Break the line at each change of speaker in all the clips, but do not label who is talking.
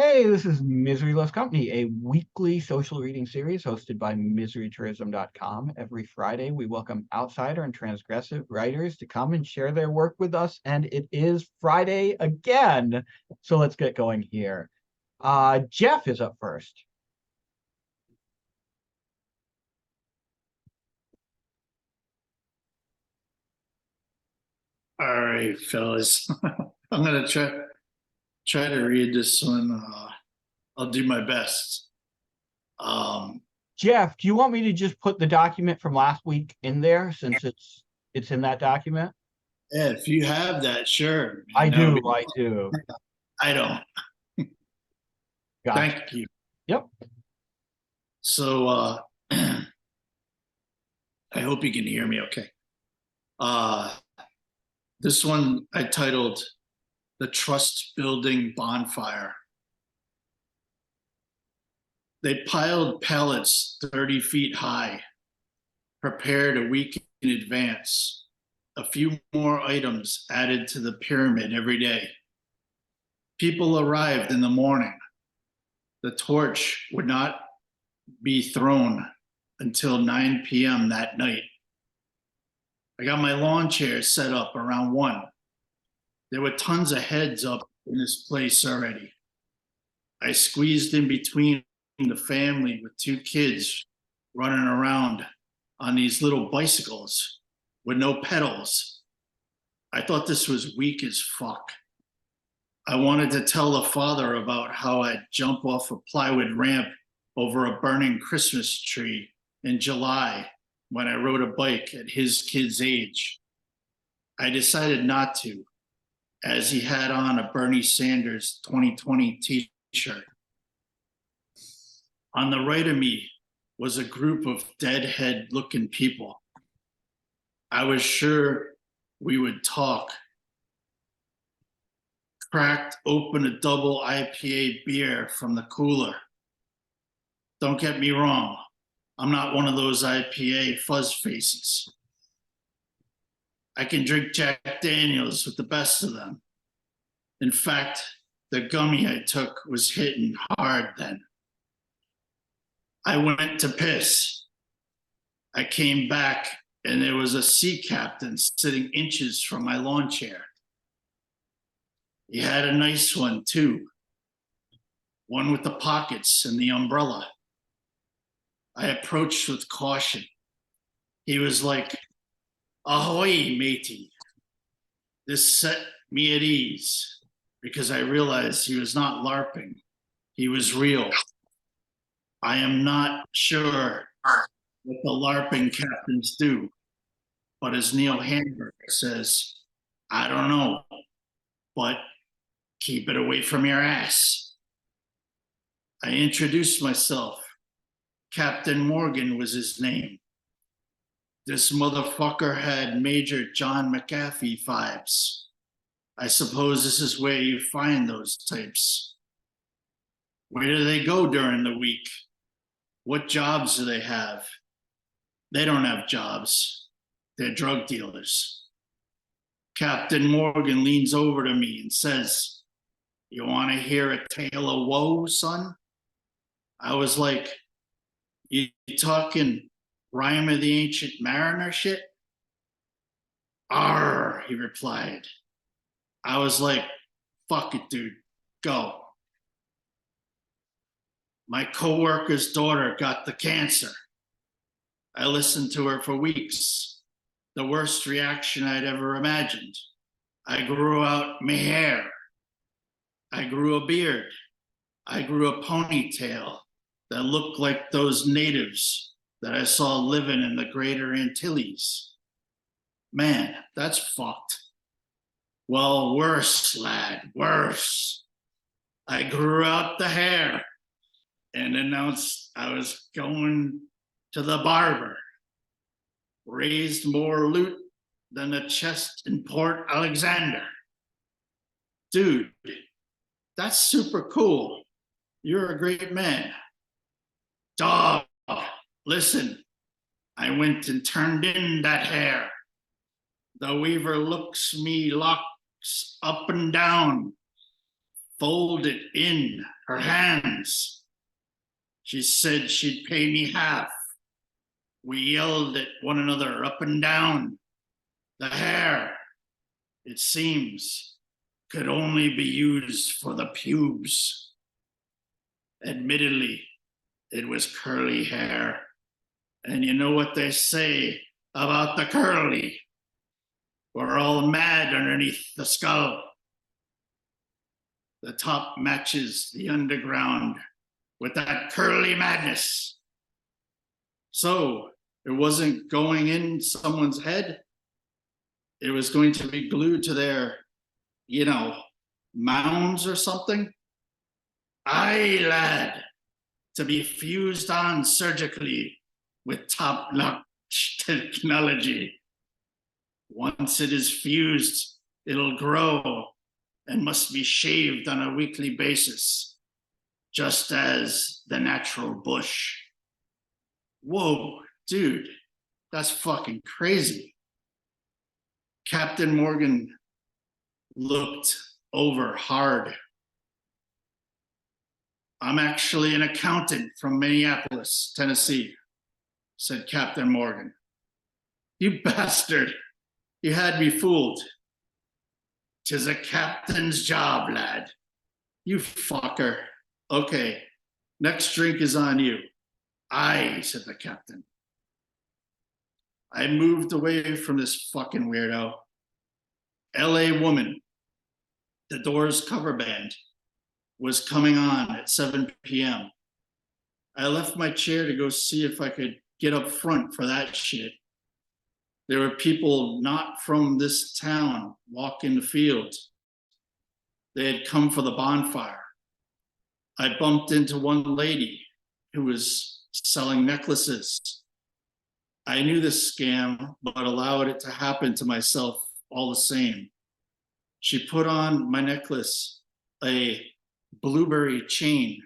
Hey, this is Misery Loves Company, a weekly social reading series hosted by miserytourism.com. Every Friday, we welcome outsider and transgressive writers to come and share their work with us, and it is Friday again. So let's get going here. Jeff is up first.
All right, fellas. I'm gonna try to read this one. I'll do my best. Um,
Jeff, do you want me to just put the document from last week in there since it's in that document?
yeah, if you have that, sure,
I
man. That would
do,
be.
I do.
I don't.
Gotcha.
Thank you.
Yep.
So I hope you can hear me. Okay. Uh, this one I titled "The Trust Building Bonfire." They piled pallets 30 feet high, prepared a week in advance. A few more items added to the pyramid every day. People arrived in the morning. The torch would not be thrown until 9 p.m. that night. I got my lawn chair set up around 1. There were tons of heads up in this place already. I squeezed in between the family with 2 kids running around on these little bicycles with no pedals. I thought this was weak as fuck. I wanted to tell the father about how I'd jump off a plywood ramp over a burning Christmas tree in July when I rode a bike at his kid's age. I decided not to, as he had on a Bernie Sanders 2020 t-shirt. On the right of me was a group of deadhead looking people. I was sure we would talk. Cracked open a double IPA beer from the cooler. Don't get me wrong, I'm not one of those IPA fuzz faces. I can drink Jack Daniels with the best of them. In fact, the gummy I took was hitting hard then. I went to piss. I came back and there was a sea captain sitting inches from my lawn chair. He had a nice one too, one with the pockets and the umbrella. I approached with caution. He was like, "Ahoy, matey." This set me at ease because I realized he was not LARPing. He was real. I am not sure what the LARPing captains do, but as Neil Hamburger says, I don't know, but keep it away from your ass. I introduced myself. Captain Morgan was his name. This motherfucker had Major John McAfee vibes. I suppose this is where you find those types. Where do they go during the week? What jobs do they have? They don't have jobs. They're drug dealers. Captain Morgan leans over to me and says, "You want to hear a tale of woe, son?" I was like, "You talking Rhyme of the Ancient Mariner shit?" "Arr," he replied. I was like, "Fuck it, dude. Go." My coworker's daughter got the cancer. I listened to her for weeks. The worst reaction I'd ever imagined. I grew out my hair. I grew a beard. I grew a ponytail that looked like those natives that I saw living in the Greater Antilles. Man, that's fucked. Well, worse, lad, worse. I grew out the hair and announced I was going to the barber. Raised more loot than a chest in Port Alexander. Dude, that's super cool. You're a great man. Dog, listen, I went and turned in that hair. The weaver looks me locks up and down. folded in her hands. She said she'd pay me half. We yelled at one another up and down. The hair, it seems, could only be used for the pubes. Admittedly, it was curly hair. And you know what they say about the curly? We're all mad underneath the skull. The top matches the underground with that curly madness. So it wasn't going in someone's head. It was going to be glued to their, mounds or something. Aye, lad, to be fused on surgically with top-notch technology. Once it is fused, it'll grow and must be shaved on a weekly basis, just as the natural bush. Whoa, dude, that's fucking crazy. Captain Morgan looked over hard. I'm actually an accountant from Minneapolis, Tennessee, said Captain Morgan. You bastard, you had me fooled. 'Tis a captain's job, lad. You fucker. Okay, next drink is on you. Aye, said the captain. I moved away from this fucking weirdo. LA Woman, the Doors cover band, was coming on at 7 p.m. I left my chair to go see if I could get up front for that shit. There were people not from this town walking the field. They had come for the bonfire. I bumped into one lady who was selling necklaces. I knew this scam, but allowed it to happen to myself all the same. She put on my necklace a blueberry chain,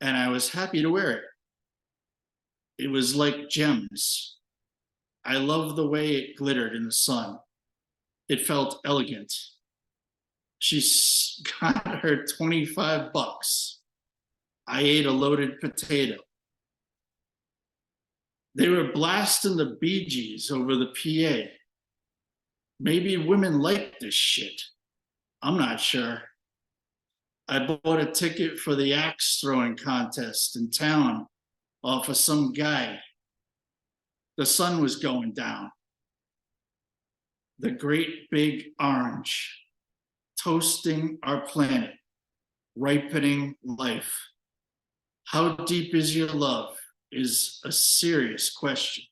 and I was happy to wear it. It was like gems. I loved the way it glittered in the sun. It felt elegant. She got her $25. I ate a loaded potato. They were blasting the Bee Gees over the PA. Maybe women like this shit. I'm not sure. I bought a ticket for the axe throwing contest in town off of some guy. The sun was going down. The great big orange, toasting our planet, ripening life. How deep is your love is a serious question.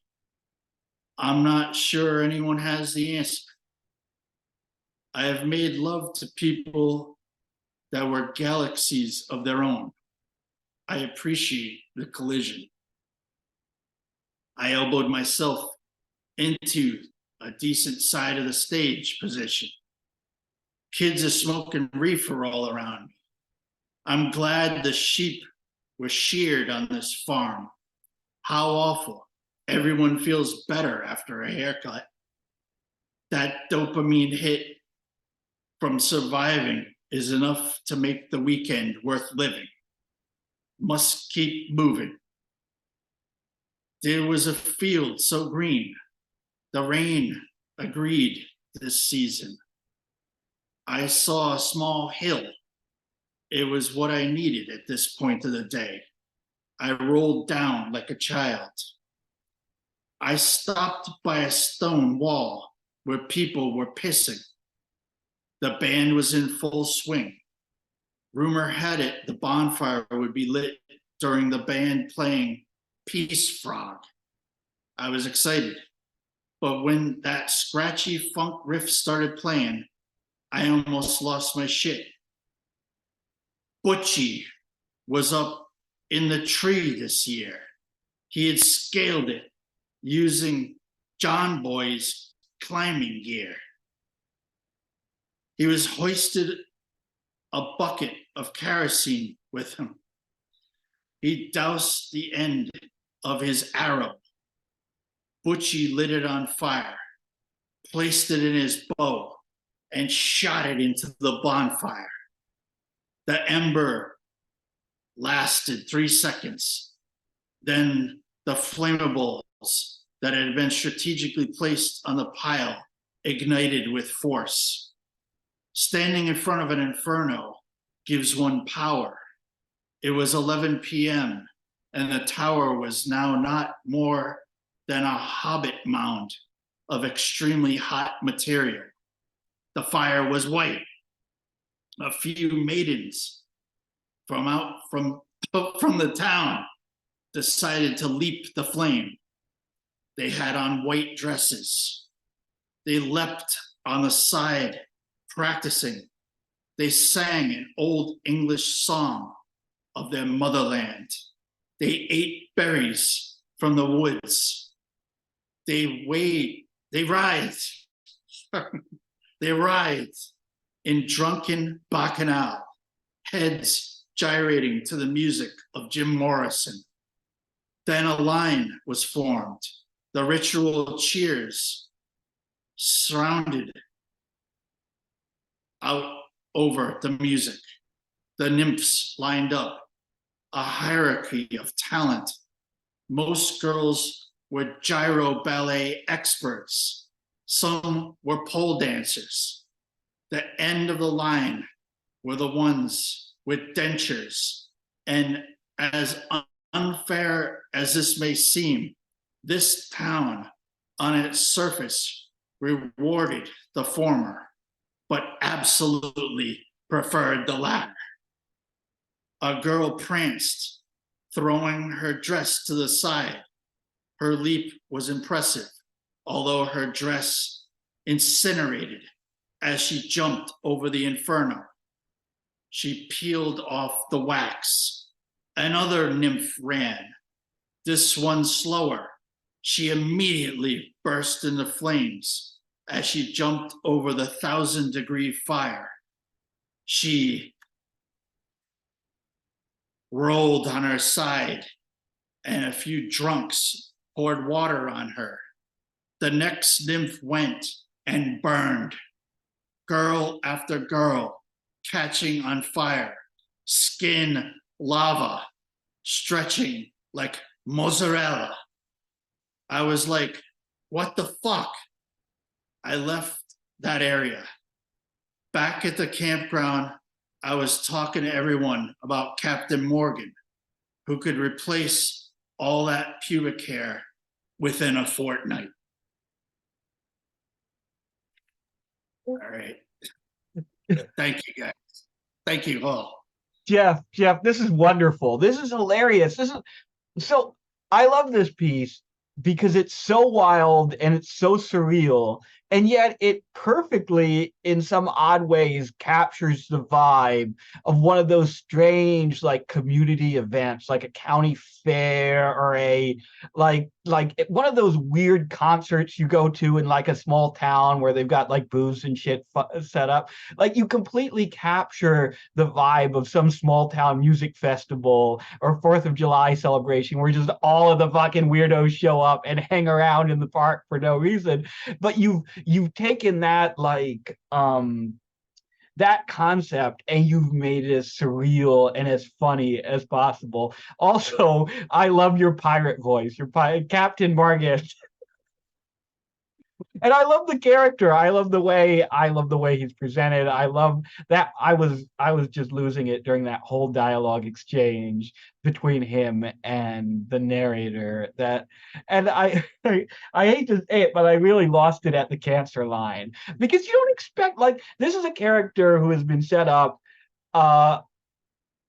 I'm not sure anyone has the answer. I have made love to people that were galaxies of their own. I appreciate the collision. I elbowed myself into a decent side of the stage position. Kids are smoking reefer all around me. I'm glad the sheep were sheared on this farm. How awful. Everyone feels better after a haircut. That dopamine hit from surviving is enough to make the weekend worth living. Must keep moving. There was a field so green. The rain agreed this season. I saw a small hill. It was what I needed at this point of the day. I rolled down like a child. I stopped by a stone wall where people were pissing. The band was in full swing. Rumor had it the bonfire would be lit during the band playing Peace Frog. I was excited, but when that scratchy funk riff started playing, I almost lost my shit. Butchie was up in the tree this year. He had scaled it using John Boy's climbing gear. He was hoisted a bucket of kerosene with him. He doused the end of his arrow. Butchie lit it on fire, placed it in his bow, and shot it into the bonfire. The ember lasted 3 seconds. Then the flammables that had been strategically placed on the pile ignited with force. Standing in front of an inferno gives one power. It was 11 p.m., and the tower was now not more than a hobbit mound of extremely hot material. The fire was white. A few maidens from the town decided to leap the flame. They had on white dresses. They leapt on the side, practicing. They sang an old English song of their motherland. They ate berries from the woods. They writhed in drunken bacchanal, heads gyrating to the music of Jim Morrison. Then a line was formed. The ritual cheers surrounded out over the music. The nymphs lined up, a hierarchy of talent. Most girls were gyro ballet experts. Some were pole dancers. The end of the line were the ones with dentures. And as unfair as this may seem, this town on its surface rewarded the former, but absolutely preferred the latter. A girl pranced, throwing her dress to the side. Her leap was impressive, although her dress incinerated as she jumped over the inferno. She peeled off the wax. Another nymph ran, this one slower. She immediately burst into flames as she jumped over the 1,000-degree fire. She rolled on her side, and a few drunks poured water on her. The next nymph went and burned. Girl after girl catching on fire, skin lava, stretching like mozzarella. I was like, what the fuck? I left that area. Back at the campground, I was talking to everyone about Captain Morgan, who could replace all that pubic hair within a fortnight. All right. Thank you, guys. Thank you all.
Jeff, this is wonderful. This is hilarious. So I love this piece because it's so wild and it's so surreal, and yet it perfectly, in some odd ways, captures the vibe of one of those strange, like, community events, like a county fair or a like one of those weird concerts you go to in like a small town where they've got like booths and shit set up. Like, you completely capture the vibe of some small town music festival or 4th of July celebration where just all of the fucking weirdos show up and hang around in the park for no reason. But you've taken that, like, that concept, and you've made it as surreal and as funny as possible. Also, I love your pirate voice, your Captain Morgan. And I love the character. I love the way he's presented. I love that. I was just losing it during that whole dialogue exchange between him and the narrator. And I hate to say it, but I really lost it at the cancer line, because you don't expect, like, this is a character who has been set up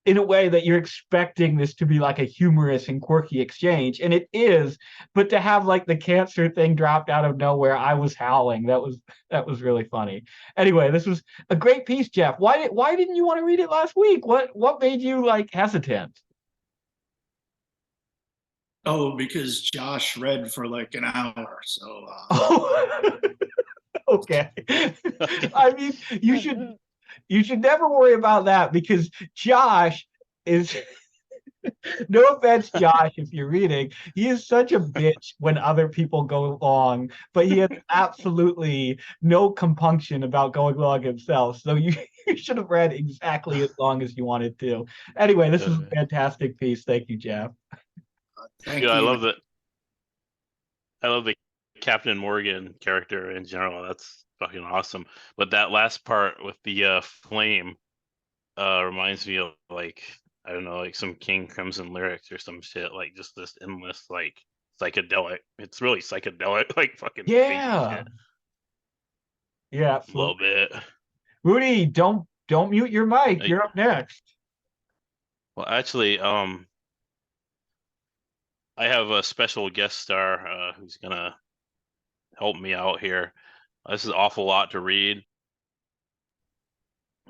in a way that you're expecting this to be like a humorous and quirky exchange, and it is, but to have like the cancer thing dropped out of nowhere, I was howling. That was really funny. Anyway, this was a great piece, Jeff. Why didn't you want to read it last week? What made you, like, hesitant?
Oh, because Josh read for like an hour. So
Oh, okay. I mean, you should never worry about that, because Josh is No offense, Josh, if you're reading. He is such a bitch when other people go long, but he has absolutely no compunction about going long himself. So you, you should have read exactly as long as you wanted to. Anyway, this is a fantastic piece. Thank you, Jeff.
Thank
Yeah,
you.
I love the Captain Morgan character in general. That's fucking awesome. But that last part with the flame reminds me of like, I don't know, like some King Crimson lyrics or some shit, like just this endless like psychedelic. It's really psychedelic, like fucking crazy
Yeah.
shit.
Yeah,
A
absolutely.
little bit.
Rudy, don't mute your mic.
Hey,
You're up next.
well, actually, I have a special guest star who's gonna help me out here. This is an awful lot to read.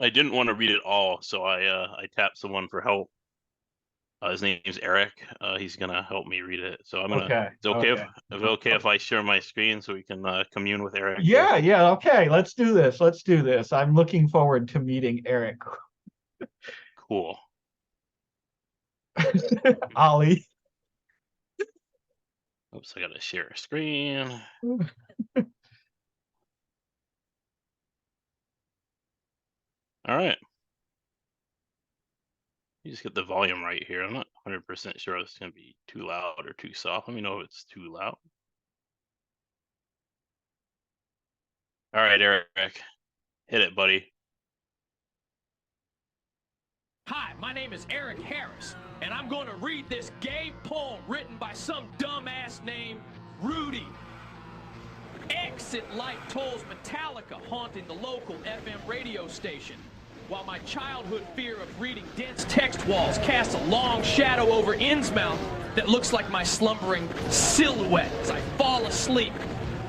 I didn't want to read it all, so I tapped someone for help. His name is Eric. He's gonna help me read it. So I'm gonna.
Okay.
It's okay
Okay.
if okay if I share my screen so we can commune with Eric
Yeah,
here.
yeah, okay. Let's do this. Let's do this. I'm looking forward to meeting Eric.
Cool.
Ollie.
Oops, I gotta share a screen. All right. You just get the volume right here. I'm not 100% sure it's gonna be too loud or too soft. Let me know if it's too loud. All right, Eric, hit it, buddy.
Hi, my name is Eric Harris, and I'm going to read this gay poem written by some dumbass named Rudy. Exit light tolls Metallica haunting the local FM radio station, while my childhood fear of reading dense text walls casts a long shadow over Innsmouth that looks like my slumbering silhouette as I fall asleep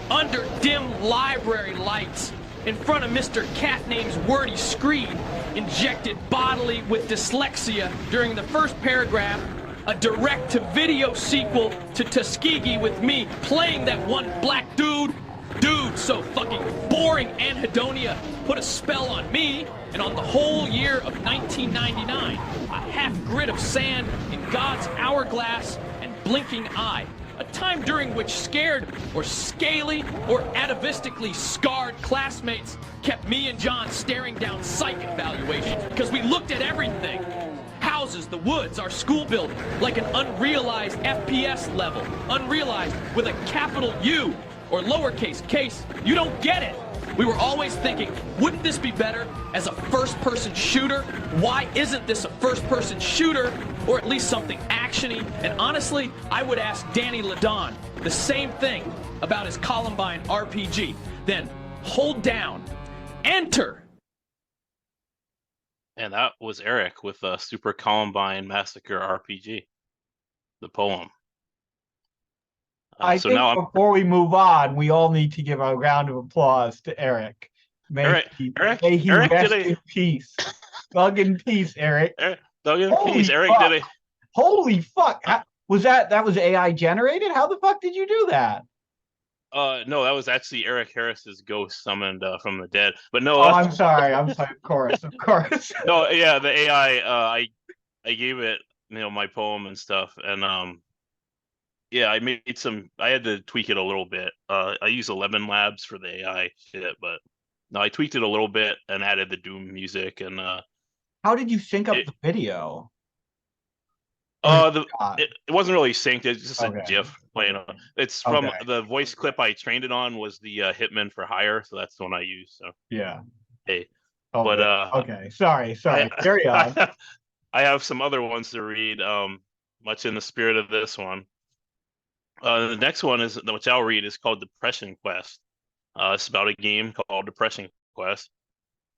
under dim library lights in front of Mr. Catname's wordy screed, injected bodily with dyslexia during the first paragraph, a direct-to-video sequel to Tuskegee with me playing that one black dude. Dude, so fucking boring anhedonia put a spell on me and on the whole year of 1999. A half grid of sand in God's hourglass and blinking eye. A time during which scared or scaly or atavistically scarred classmates kept me and John staring down psych evaluations because we looked at everything. Houses, the woods, our school building, like an unrealized FPS level. Unrealized with a capital U or lowercase case. You don't get it. We were always thinking, wouldn't this be better as a first-person shooter? Why isn't this a first-person shooter, or at least something actiony? And honestly, I would ask Danny Ladon the same thing about his Columbine RPG. Then hold down, enter.
And that was Eric with Super Columbine Massacre RPG, the poem.
I
So
think
now I'm
before we move on, we all need to give a round of applause to Eric. May
Eric.
he,
Eric.
may he
Eric,
rest
did
in peace. Thug in peace, Eric.
Eric, Doug in
Holy
peace. Eric
fuck.
did it.
Holy fuck. Was that was AI generated? How the fuck did you do that?
No, that was actually Eric Harris's ghost summoned from the dead. But no,
Oh, I'm sorry. I'm sorry. Of course. Of course.
no, yeah, the AI. I gave it, my poem and stuff, and yeah, I made some. I had to tweak it a little bit. I use 11 Labs for the AI shit, but no, I tweaked it a little bit and added the Doom music and
How did you sync up the video?
it wasn't really synced. It's just
Okay.
a GIF playing on. It's from
Okay.
the voice clip I trained it on was the Hitman for Hire, so that's the one I used. So
Yeah.
hey,
Oh,
but
okay. Sorry. Carry on.
I have some other ones to read. Much in the spirit of this one. The next one is which I'll read is called Depression Quest. It's about a game called Depression Quest.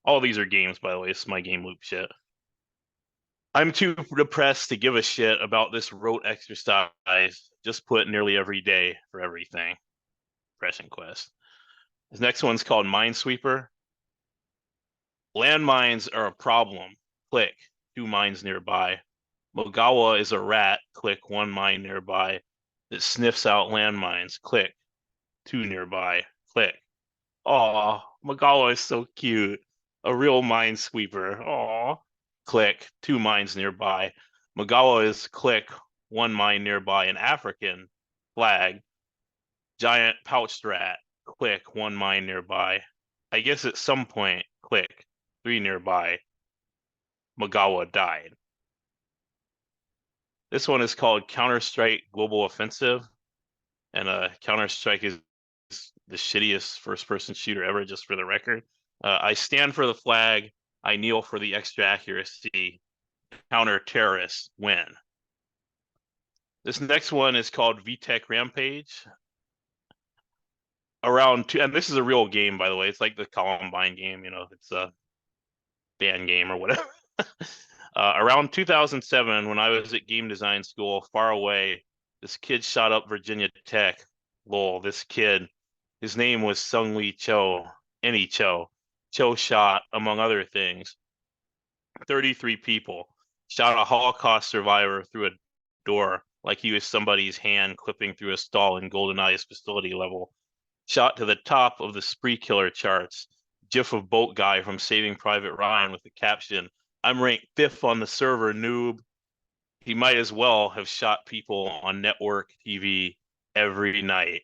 All these are games, by the way. It's my game loop shit. I'm too depressed to give a shit about this rote exercise. Just put nearly every day for everything. Depression Quest. This next one's called Minesweeper. Landmines are a problem. Click. 2 mines nearby. Mogawa is a rat. Click. 1 mine nearby. That sniffs out landmines. Click. 2 nearby. Click. Aw, Mogawa is so cute. A real minesweeper. Aw. Click. 2 mines nearby. Magawa is click, 1 mine nearby, an African flag. Giant pouched rat, click, 1 mine nearby. I guess at some point, click, 3 nearby. Magawa died. This one is called Counter-Strike Global Offensive, and Counter-Strike is the shittiest first-person shooter ever, just for the record. I stand for the flag. I kneel for the extra accuracy. Counter-terrorists win. This next one is called VTech Rampage. And this is a real game, by the way. It's like the Columbine game, it's a band game or whatever. Around 2007, when I was at game design school, far away, this kid shot up Virginia Tech. Lol, this kid, his name was Seung-Lee Cho, Any Cho. Cho shot, among other things, 33 people, shot a Holocaust survivor through a door like he was somebody's hand clipping through a stall in GoldenEye's facility level, shot to the top of the spree killer charts, gif of boat guy from Saving Private Ryan with the caption, "I'm ranked 5th on the server, noob." He might as well have shot people on network TV every night.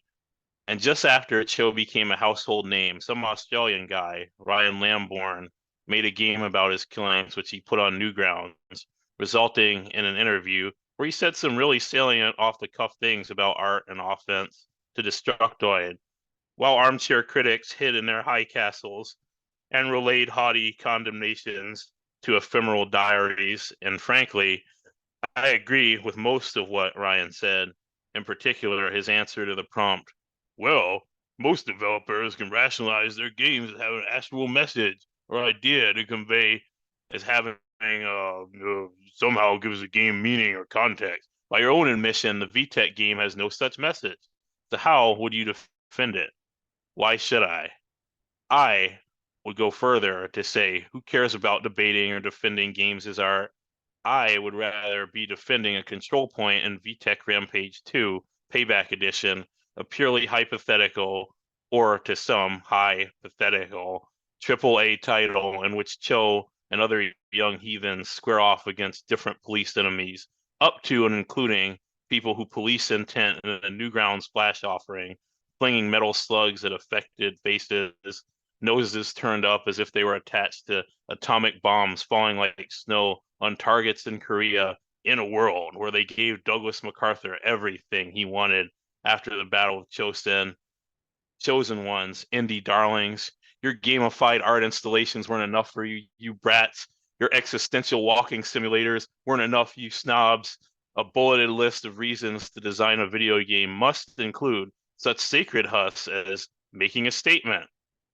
And just after Cho became a household name, some Australian guy, Ryan Lambourne, made a game about his killings, which he put on Newgrounds, resulting in an interview where he said some really salient off-the-cuff things about art and offense to Destructoid, while armchair critics hid in their high castles and relayed haughty condemnations to ephemeral diaries. And frankly, I agree with most of what Ryan said, in particular his answer to the prompt. Well, most developers can rationalize their games as having an actual message or idea to convey as having somehow gives a game meaning or context. By your own admission, the VTech game has no such message. So how would you defend it? Why should I? I would go further to say, who cares about debating or defending games as art? I would rather be defending a control point in VTech Rampage 2 Payback Edition, a purely hypothetical, or to some hypothetical, AAA title in which Cho and other young heathens square off against different police enemies, up to and including people who police intent in a Newgrounds Flash offering, flinging metal slugs at affected faces, noses turned up as if they were attached to atomic bombs falling like snow on targets in Korea, in a world where they gave Douglas MacArthur everything he wanted after the Battle of Chosin. Chosen ones, indie darlings, your gamified art installations weren't enough for you, you brats. Your existential walking simulators weren't enough, you snobs. A bulleted list of reasons to design a video game must include such sacred husks as making a statement.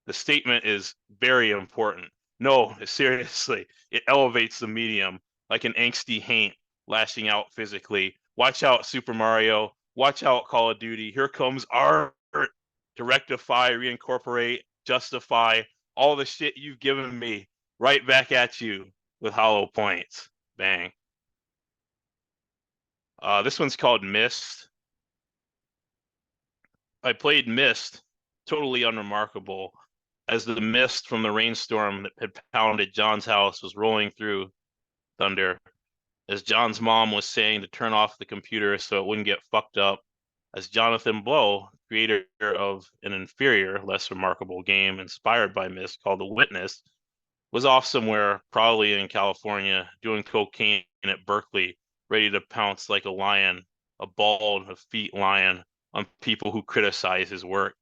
The statement is very important. No, seriously, it elevates the medium like an angsty haint lashing out physically. Watch out, Super Mario. Watch out, Call of Duty. Here comes art to rectify, reincorporate, justify all the shit you've given me right back at you with hollow points. Bang. This one's called Myst. I played Myst, totally unremarkable, as the mist from the rainstorm that had pounded John's house was rolling through thunder, as John's mom was saying to turn off the computer so it wouldn't get fucked up, as Jonathan Blow, creator of an inferior, less remarkable game inspired by Myst called The Witness, was off somewhere, probably in California, doing cocaine at Berkeley, ready to pounce like a lion, a bald, effete lion, on people who criticize his work.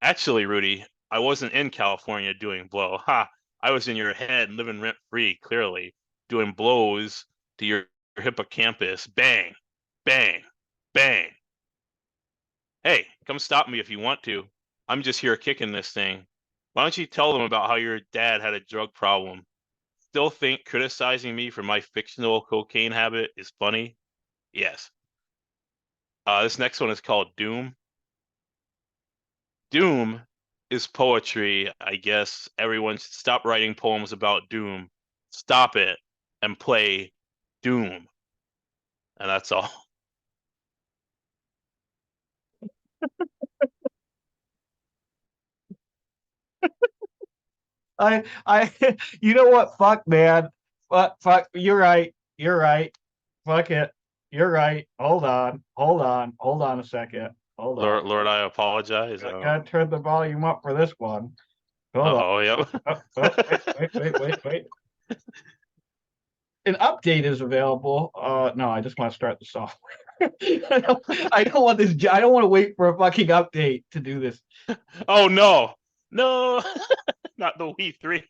Actually, Rudy, I wasn't in California doing blow. Ha! I was in your head, living rent free, clearly, doing blows to your hippocampus. Bang, bang, bang. Hey, come stop me if you want to. I'm just here kicking this thing. Why don't you tell them about how your dad had a drug problem? Still think criticizing me for my fictional cocaine habit is funny? Yes. This next one is called Doom. Doom is poetry, I guess. Everyone should stop writing poems about doom. Stop it and play Doom. And that's all.
I, you know what? Fuck, man. Fuck, you're right. You're right. Fuck it. You're right. Hold on. Hold on a second. Hold on.
Lord, I apologize.
Gotta turn the volume up for this one. Hold on.
Uh-oh, yep.
Wait. An update is available. No, I just want to start the software. I don't want this. I don't want to wait for a fucking update to do this.
Oh no, no, not the Wii 3.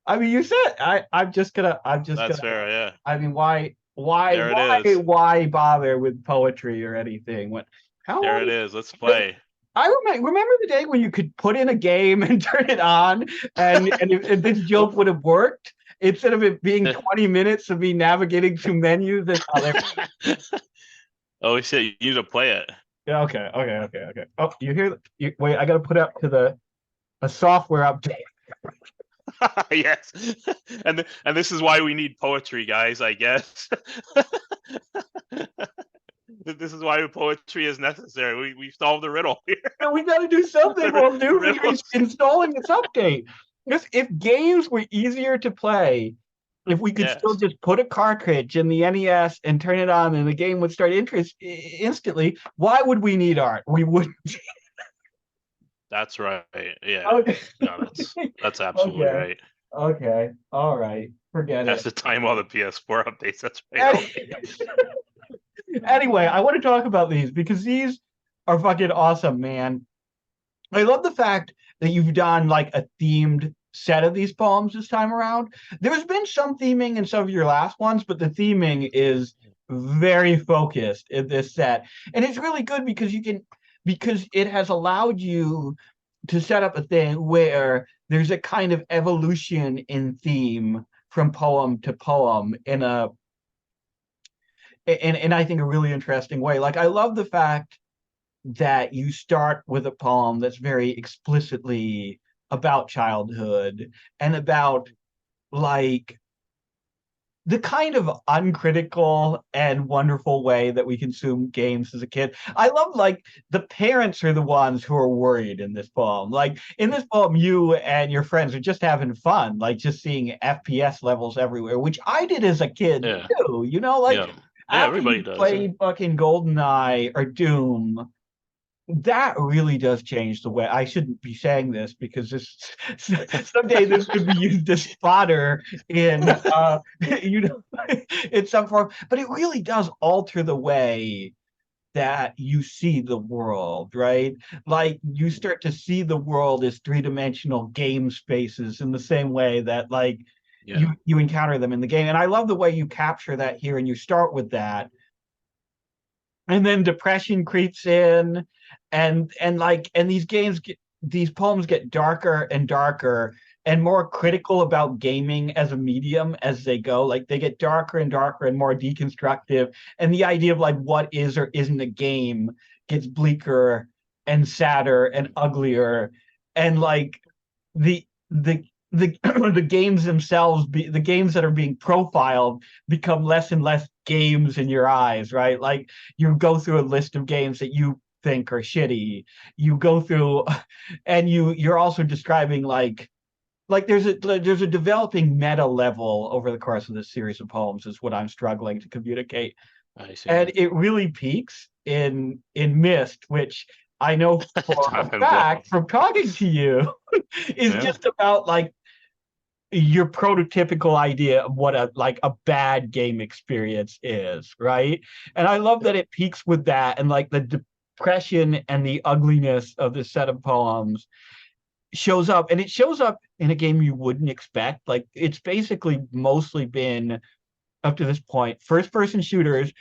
I mean, you said I'm just gonna.
That's fair, yeah.
I mean, why
There it is.
why bother with poetry or anything? When how
There
long
it is. Let's play.
I remember the day when you could put in a game and turn it on, and if this joke would have worked instead of it being 20 minutes of me navigating through menus.
Oh shit, you need to play it.
Yeah, okay. Oh, you hear? Wait, I got to put up to a software update.
Yes, and this is why we need poetry, guys. I guess this is why poetry is necessary. We solved the riddle here.
And we got to do something while
Riddles.
installing this update. Because if games were easier to play, if we could still
Yes.
just put a cartridge in the NES and turn it on, and the game would start instantly, why would we need art? We wouldn't.
That's right. Yeah.
Okay.
No, that's absolutely
Okay.
right.
Okay. All right. Forget
That's
it.
the time all the PS4 updates. That's right.
Anyway, I want to talk about these because these are fucking awesome, man. I love the fact that you've done like a themed set of these poems this time around. There's been some theming in some of your last ones, but the theming is very focused in this set. And it's really good because it has allowed you to set up a thing where there's a kind of evolution in theme from poem to poem in I think a really interesting way. Like I love the fact that you start with a poem that's very explicitly about childhood and about like the kind of uncritical and wonderful way that we consume games as a kid. I love like the parents are the ones who are worried in this poem. Like in this poem, you and your friends are just having fun, like just seeing FPS levels everywhere, which I did as a kid
Yeah.
too. You know, like
Yeah.
after
Everybody
you
does.
played fucking GoldenEye or Doom, that really does change the way. I shouldn't be saying this because this someday this could be used as fodder in in some form, but it really does alter the way that you see the world, right? Like you start to see the world as three-dimensional game spaces in the same way that like
Yeah.
you encounter them in the game. And I love the way you capture that here, and you start with that, and then depression creeps in, and these poems get darker and darker and more critical about gaming as a medium as they go. Like they get darker and darker and more deconstructive, and the idea of like what is or isn't a game gets bleaker and sadder and uglier, and like the the games themselves, the games that are being profiled become less and less games in your eyes, right? Like you go through a list of games that you think are shitty. You go through, and you're also describing like there's a developing meta level over the course of this series of poems is what I'm struggling to communicate.
I see.
And it really peaks in Mist, which I know for a
Jonathan
fact
Blow.
from talking to you is
Yeah.
just about like your prototypical idea of what a bad game experience is, right? And I love that it peaks with that, and like the depression and the ugliness of this set of poems shows up, and it shows up in a game you wouldn't expect. Like it's basically mostly been up to this point first person shooters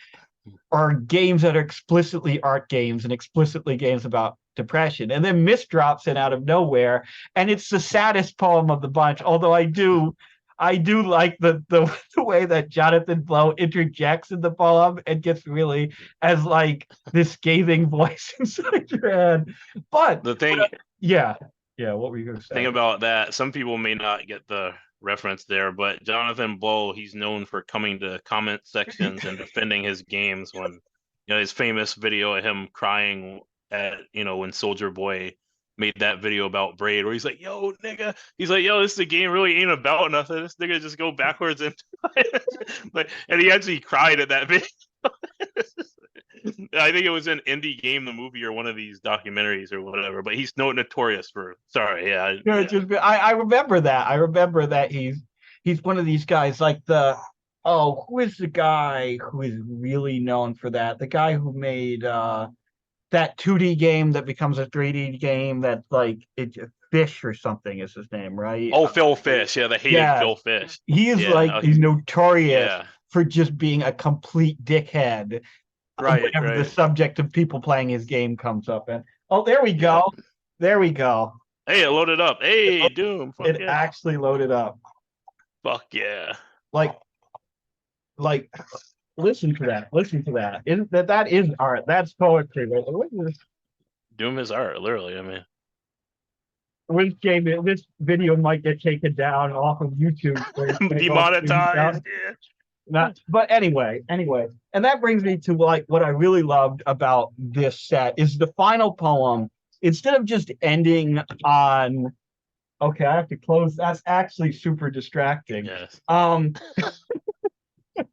or games that are explicitly art games and explicitly games about depression. And then Mist drops in out of nowhere, and it's the saddest poem of the bunch. Although I do like the way that Jonathan Blow interjects in the poem and gets really as like this scathing voice inside your head. But
The thing
yeah, what were you gonna say?
thing about that, some people may not get the reference there, but Jonathan Blow, he's known for coming to comment sections and defending his games when, his famous video of him crying at, when Soldier Boy made that video about Braid where he's like, yo, nigga, he's like, yo, this game really ain't about nothing. This nigga just go backwards and like, and he actually cried at that video. I think it was an Indie Game, the movie, or one of these documentaries or whatever. But he's notorious for. Sorry, yeah,
No,
yeah.
I remember that. I remember that he's one of these guys like who is the guy who is really known for that? The guy who made that 2D game that becomes a 3D game that's like Fish or something is his name, right?
Oh, Phil Fish, yeah, the hated
yeah.
Phil Fish.
He is
Yeah,
like
okay.
notorious
Yeah,
for just being a complete dickhead
right,
whenever the
right.
subject of people playing his game comes up. And oh, there we go.
Yeah.
There we go.
Hey, it loaded up. Hey, Doom. Fuck
It
yeah.
actually loaded up.
Fuck yeah.
Like listen to that. Listen to that. Isn't that is art? That's poetry. Right? What is this?
Doom is art, literally. I mean,
This video might get taken down off of YouTube.
demonetized. Yeah.
But anyway, and that brings me to like what I really loved about this set is the final poem. Instead of just ending on, okay, I have to close. That's actually super distracting.
Yes.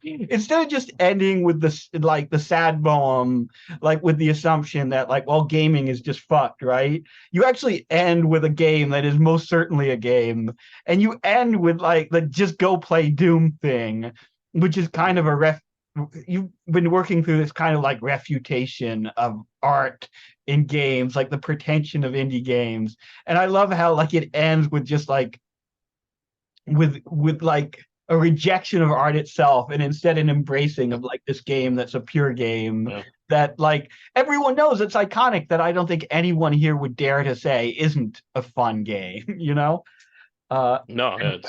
Instead of just ending with the sad poem, like with the assumption that like, well, gaming is just fucked, right? You actually end with a game that is most certainly a game, and you end with like the just go play Doom thing, which is kind of you've been working through this kind of like refutation of art in games, like the pretension of indie games. And I love how like it ends with just like with like a rejection of art itself, and instead an embracing of like this game that's a pure game that like everyone knows it's iconic, that I don't think anyone here would dare to say isn't a fun game, you know?
No,
Anyway.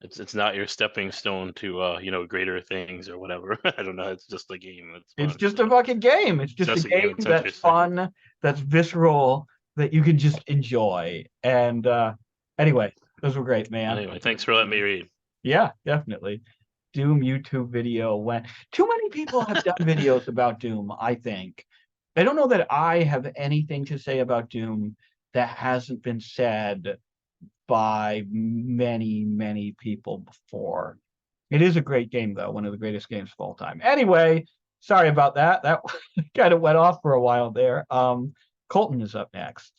it's not your stepping stone to greater things or whatever. I don't know. It's just a game.
It's just a fucking game. It's just a game that's fun, that's visceral, that you can just enjoy. And anyway, those were great, man.
Anyway, thanks for letting me read.
Yeah, definitely. Doom YouTube video went. Too many people have done videos about Doom, I think. I don't know that I have anything to say about Doom that hasn't been said by many, many people before. It is a great game, though, one of the greatest games of all time. Anyway, sorry about that. That kind of went off for a while there. Colton is up next.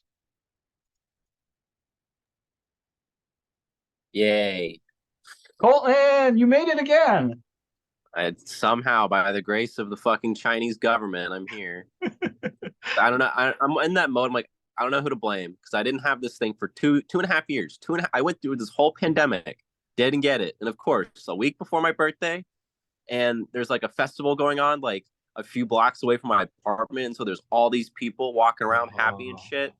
Yay.
Colton, you made it again.
Somehow, by the grace of the fucking Chinese government, I'm here. I don't know. I'm in that mode. I'm like, I don't know who to blame, because I didn't have this thing for two and a half years. I went through this whole pandemic, didn't get it. And of course, a week before my birthday, and there's like a festival going on like a few blocks away from my apartment. And so there's all these people walking around happy and shit.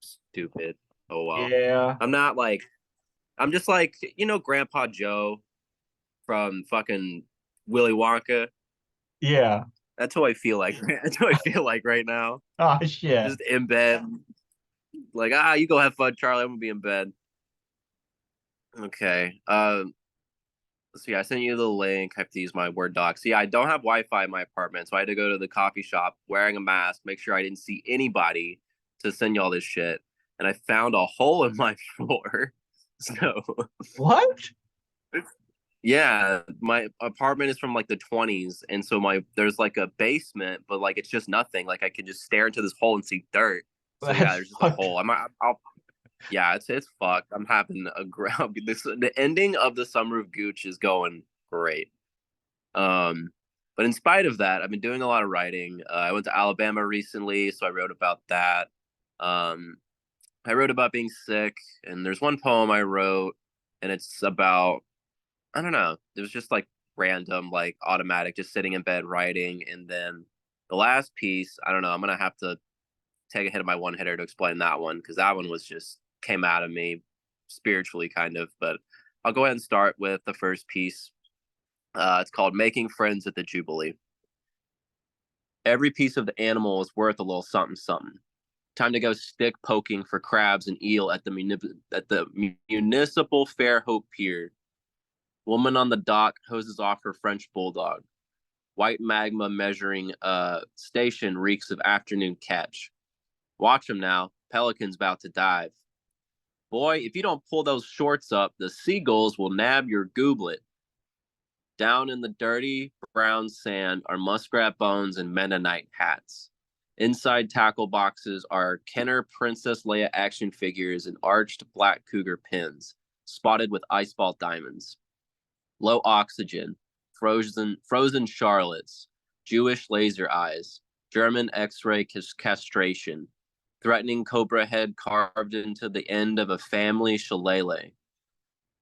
Stupid. Oh, well.
Yeah.
I'm just like, Grandpa Joe from fucking Willy Wonka.
Yeah.
That's how I feel like. That's how I feel like right now.
Oh, shit.
Just in bed. Like, you go have fun, Charlie. I'm going to be in bed. Okay. Let's see. I sent you the link. I have to use my Word doc. See, I don't have Wi-Fi in my apartment, so I had to go to the coffee shop wearing a mask, make sure I didn't see anybody to send you all this shit. And I found a hole in my floor. So
what?
Yeah, my apartment is from like the 20s, and so there's like a basement, but like it's just nothing. Like I could just stare into this hole and see dirt. So yeah, there's just a hole. Yeah, it's fucked. I'm having the ending of the Summer of Gooch is going great. But in spite of that, I've been doing a lot of writing. I went to Alabama recently, so I wrote about that. I wrote about being sick, and there's one poem I wrote, and it's about, I don't know, it was just like random, like automatic, just sitting in bed writing. And then the last piece, I don't know, I'm going to have to take a hit of my one hitter to explain that one, because that one was just came out of me spiritually kind of. But I'll go ahead and start with the first piece. It's called Making Friends at the Jubilee. Every piece of the animal is worth a little something something. Time to go stick poking for crabs and eel at the Municipal Fairhope Pier. Woman on the dock hoses off her French bulldog. White magma measuring station reeks of afternoon catch. Watch them now. Pelican's about to dive. Boy, if you don't pull those shorts up, the seagulls will nab your gooblet. Down in the dirty brown sand are muskrat bones and Mennonite hats. Inside tackle boxes are Kenner Princess Leia action figures and arched black cougar pins, spotted with ice ball diamonds. Low oxygen, frozen Charlottes, Jewish laser eyes, German X-ray castration, threatening cobra head carved into the end of a family shillelagh.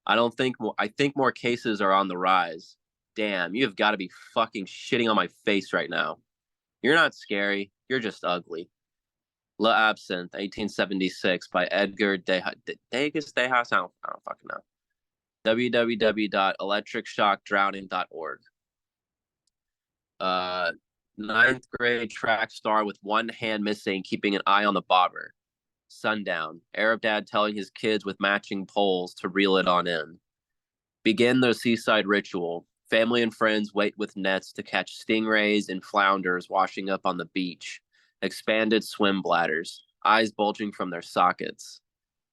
I think more cases are on the rise. Damn, you have got to be fucking shitting on my face right now. You're not scary. You're just ugly. La Absinthe, 1876, by Edgar Degas Degas. I don't fucking know. www.electricshockdrowning.org. Ninth grade track star with one hand missing, keeping an eye on the bobber. Sundown. Arab dad telling his kids with matching poles to reel it on in. Begin the seaside ritual. Family and friends wait with nets to catch stingrays and flounders washing up on the beach. Expanded swim bladders, eyes bulging from their sockets.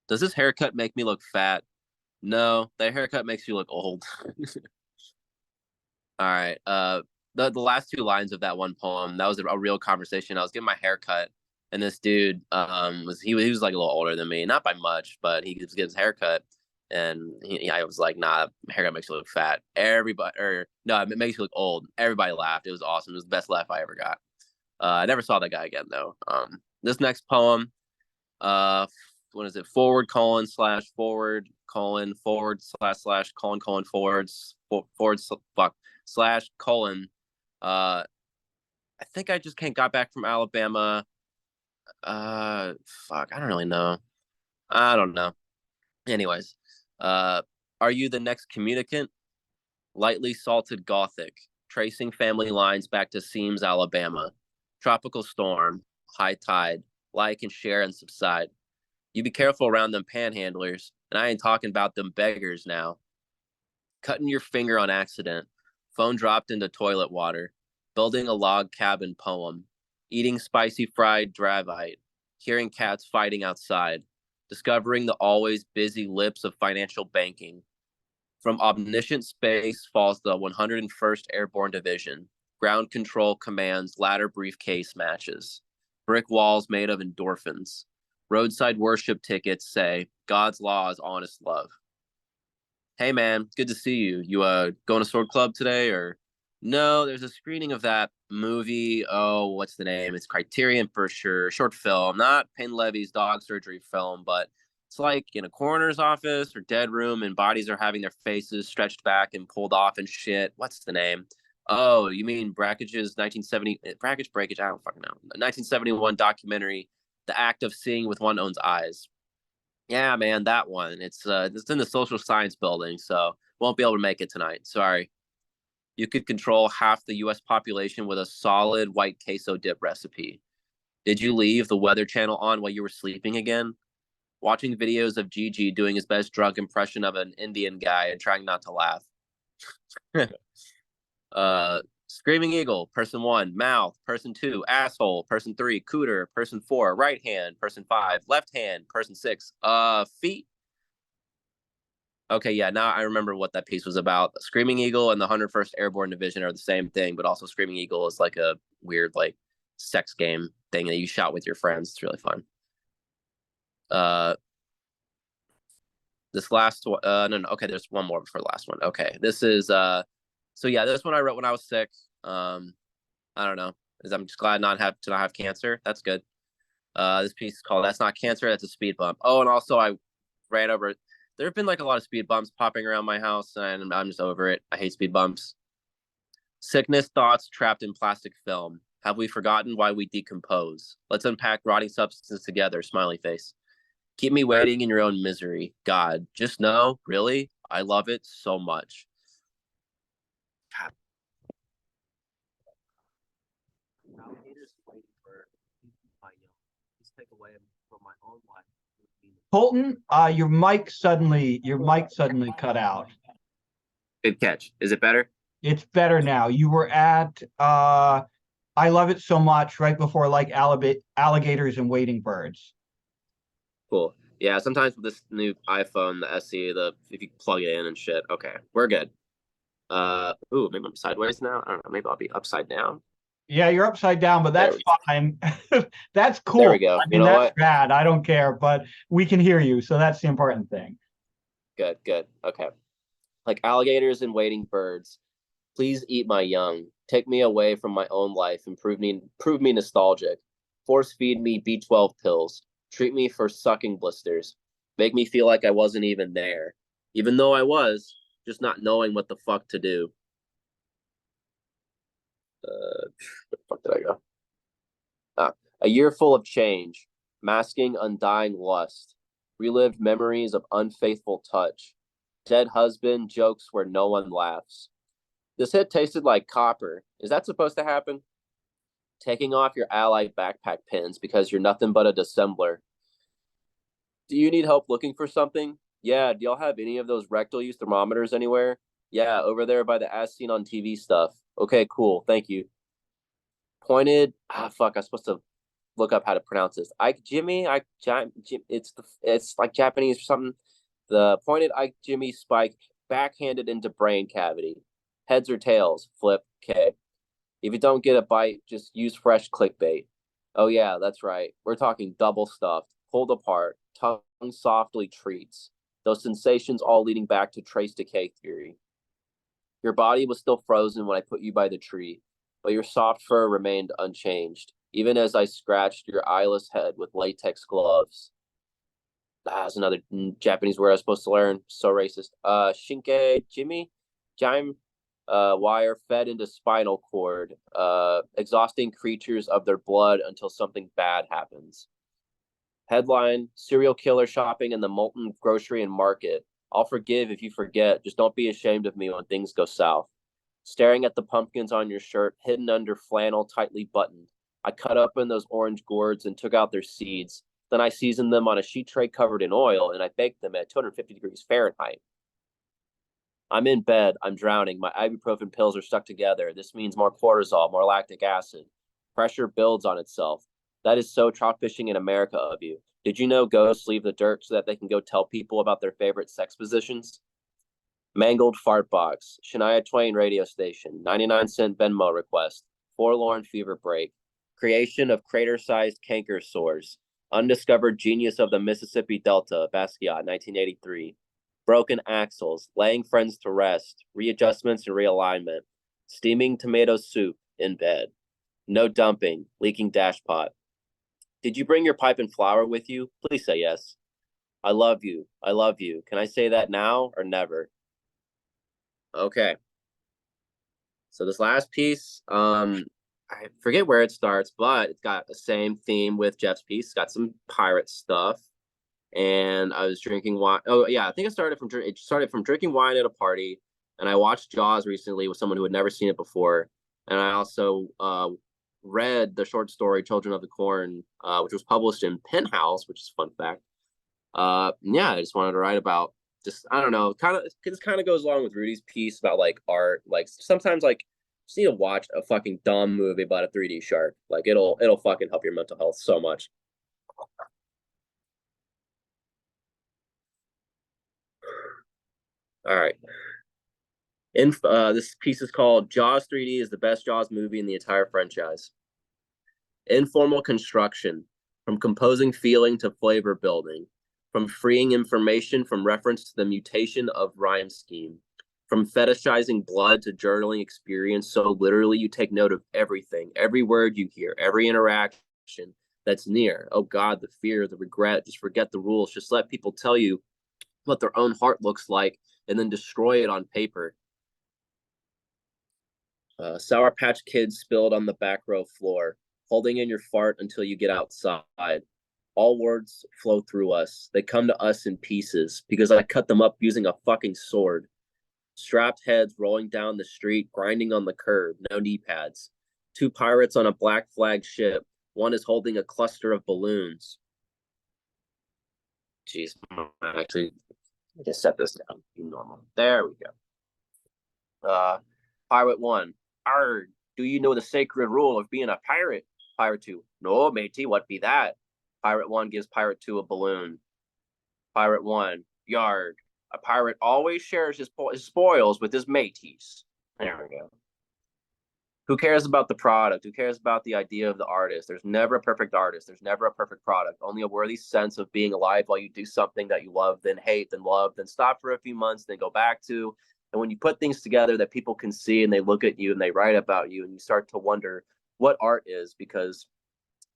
Does this haircut make me look fat? No, that haircut makes you look old. All right. The last two lines of that one poem, that was a real conversation. I was getting my haircut, and this dude was like a little older than me, not by much, but he was getting his haircut, and I was like, nah, haircut makes you look fat. No, it makes you look old. Everybody laughed. It was awesome. It was the best laugh I ever got. I never saw that guy again though. This next poem, what is it? Forward colon slash forward colon forward slash colon colon forwards forward slash colon. I think I just got back from Alabama. I don't really know. I don't know. Anyways, are you the next communicant? Lightly salted Gothic, tracing family lines back to Seams, Alabama. Tropical storm, high tide, like and share and subside. You be careful around them panhandlers, and I ain't talking about them beggars now. Cutting your finger on accident, phone dropped into toilet water, building a log cabin poem, eating spicy fried dravite, hearing cats fighting outside, discovering the always busy lips of financial banking. From omniscient space falls the 101st Airborne Division, ground control commands ladder briefcase matches, brick walls made of endorphins. Roadside worship tickets say, God's law is honest love. Hey man, good to see you. You going to Sword Club today or? No, there's a screening of that movie. Oh, what's the name? It's Criterion for sure. Short film, not Penlevy's dog surgery film, but it's like in a coroner's office or dead room and bodies are having their faces stretched back and pulled off and shit. What's the name? Oh, you mean Brackage's 1970 Brackage Breakage? I don't fucking know. 1971 documentary, The Act of Seeing with One's Own Eyes. Yeah, man, that one. It's in the social science building, so won't be able to make it tonight. Sorry. You could control half the U.S. population with a solid white queso dip recipe. Did you leave the Weather Channel on while you were sleeping again? Watching videos of Gigi doing his best drunk impression of an Indian guy and trying not to laugh. Screaming Eagle, person 1, mouth, person 2, asshole, person 3, cooter, person 4, right hand, person 5, left hand, person 6, feet. Okay, yeah, now I remember what that piece was about. Screaming Eagle and the 101st Airborne Division are the same thing, but also Screaming Eagle is like a weird, like, sex game thing that you shot with your friends. It's really fun. This last one, no, okay, there's one more before the last one. Okay, this is, so yeah, this one I wrote when I was sick. I don't know, I'm just glad to not have cancer. That's good. This piece is called "That's Not Cancer, That's a Speed Bump." Oh, and also I ran over. There have been like a lot of speed bumps popping around my house, and I'm just over it. I hate speed bumps. Sickness thoughts trapped in plastic film. Have we forgotten why we decompose? Let's unpack rotting substances together. Smiley face. Keep me waiting in your own misery. God, just know, really, I love it so much. God. Alligators waiting for my young. Please take away from my own life.
Colton, your mic suddenly cut out.
Good catch. Is it better?
It's better now. You were at I love it so much right before like alligators and wading birds.
Cool. Yeah, sometimes with this new iPhone, the SE, if you plug it in and shit. Okay, we're good. Ooh, maybe I'm sideways now. I don't know. Maybe I'll be upside down.
Yeah, you're upside down, but that's fine. That's
There
cool.
we go.
I
You
mean,
know
that's
what?
bad. I don't care, but we can hear you, so that's the important thing.
Good, good. Okay. Like alligators and wading birds, please eat my young. Take me away from my own life and prove me nostalgic. Force feed me B12 pills. Treat me for sucking blisters. Make me feel like I wasn't even there. Even though I was, just not knowing what the fuck to do. Where the fuck did I go? A year full of change, masking undying lust, relived memories of unfaithful touch, dead husband jokes where no one laughs. This hit tasted like copper. Is that supposed to happen? Taking off your Allied backpack pins because you're nothing but a dissembler. Do you need help looking for something? Yeah, do y'all have any of those rectal use thermometers anywhere? Yeah, over there by the as seen on TV stuff. Okay, cool. Thank you. Pointed. Fuck. I was supposed to look up how to pronounce this. It's like Japanese or something. The pointed Ike Jimmy spike backhanded into brain cavity. Heads or tails, flip, K. If you don't get a bite, just use fresh clickbait. Oh yeah, that's right. We're talking double stuffed, pulled apart, tongue softly treats. Those sensations all leading back to trace decay theory. Your body was still frozen when I put you by the tree, but your soft fur remained unchanged, even as I scratched your eyeless head with latex gloves. That's another Japanese word I was supposed to learn. So racist. Shinke Jimmy? Jime wire fed into spinal cord, exhausting creatures of their blood until something bad happens. Headline, serial killer shopping in the Molten grocery and market. I'll forgive if you forget. Just don't be ashamed of me when things go south. Staring at the pumpkins on your shirt, hidden under flannel tightly buttoned. I cut open those orange gourds and took out their seeds. Then I seasoned them on a sheet tray covered in oil and I baked them at 250 degrees Fahrenheit. I'm in bed. I'm drowning. My ibuprofen pills are stuck together. This means more cortisol, more lactic acid. Pressure builds on itself. That is so trout fishing in America of you. Did you know ghosts leave the dirt so that they can go tell people about their favorite sex positions? Mangled fart box. Shania Twain radio station. 99-cent Venmo request. Forlorn fever break. Creation of crater-sized canker sores. Undiscovered genius of the Mississippi Delta. Basquiat, 1983. Broken axles, laying friends to rest, readjustments and realignment, steaming tomato soup in bed, no dumping, leaking dashpot. Did you bring your pipe and flower with you? Please say yes. I love you. I love you. Can I say that now or never? Okay. So this last piece, I forget where it starts, but it's got the same theme with Jeff's piece. It's got some pirate stuff. And I was drinking wine. Oh yeah, I think it started from drinking wine at a party, and I watched Jaws recently with someone who had never seen it before, and I also read the short story Children of the Corn, which was published in Penthouse, which is a fun fact. Yeah, I just wanted to write about I don't know, this kind of goes along with Rudy's piece about like art. Like sometimes like just need to watch a fucking dumb movie about a 3D shark. Like it'll fucking help your mental health so much. All right. This piece is called Jaws 3D is the best Jaws movie in the entire franchise. Informal construction, from composing feeling to flavor building, from freeing information from reference to the mutation of rhyme scheme, from fetishizing blood to journaling experience so literally you take note of everything, every word you hear, every interaction that's near. Oh God, the fear, the regret, just forget the rules. Just let people tell you what their own heart looks like and then destroy it on paper. Sour Patch Kids spilled on the back row floor, holding in your fart until you get outside. All words flow through us. They come to us in pieces because I cut them up using a fucking sword. Strapped heads rolling down the street, grinding on the curb, no knee pads. Two pirates on a black flag ship. One is holding a cluster of balloons. Jeez, actually, I just set this down. Be normal. There we go. Pirate 1. Arr, do you know the sacred rule of being a pirate? Pirate 2. No, matey, what be that? Pirate 1 gives Pirate 2 a balloon. Pirate 1, yard. A pirate always shares his spoils with his mateys. There we go. Who cares about the product? Who cares about the idea of the artist? There's never a perfect artist. There's never a perfect product. Only a worthy sense of being alive while you do something that you love, then hate, then love, then stop for a few months, then go back to. And when you put things together that people can see and they look at you and they write about you and you start to wonder what art is, because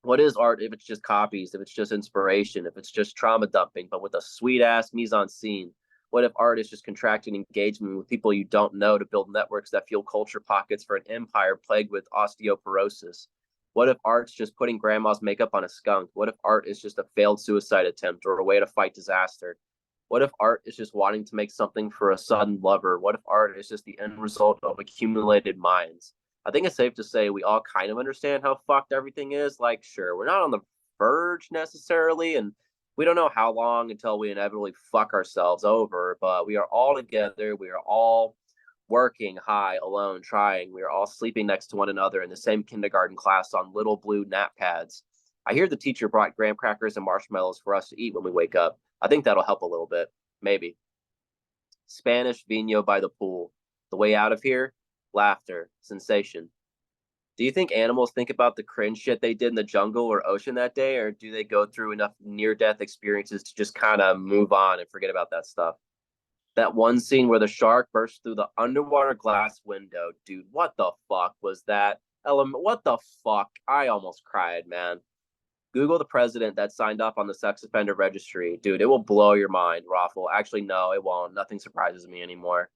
what is art if it's just copies, if it's just inspiration, if it's just trauma dumping, but with a sweet ass mise en scene? What if art is just contracting engagement with people you don't know to build networks that fuel culture pockets for an empire plagued with osteoporosis? What if art's just putting grandma's makeup on a skunk? What if art is just a failed suicide attempt or a way to fight disaster? What if art is just wanting to make something for a sudden lover? What if art is just the end result of accumulated minds? I think it's safe to say we all kind of understand how fucked everything is. Like, sure, we're not on the verge necessarily, and we don't know how long until we inevitably fuck ourselves over, but we are all together. We are all working high, alone, trying. We are all sleeping next to one another in the same kindergarten class on little blue nap pads. I hear the teacher brought graham crackers and marshmallows for us to eat when we wake up. I think that'll help a little bit. Maybe. Spanish vino by the pool. The way out of here? Laughter. Sensation. Do you think animals think about the cringe shit they did in the jungle or ocean that day, or do they go through enough near-death experiences to just kind of move on and forget about that stuff? That one scene where the shark bursts through the underwater glass window, dude, what the fuck was that? Element, what the fuck? I almost cried, man. Google the president that signed up on the sex offender registry. Dude, it will blow your mind, Raffle. Actually, no, it won't. Nothing surprises me anymore.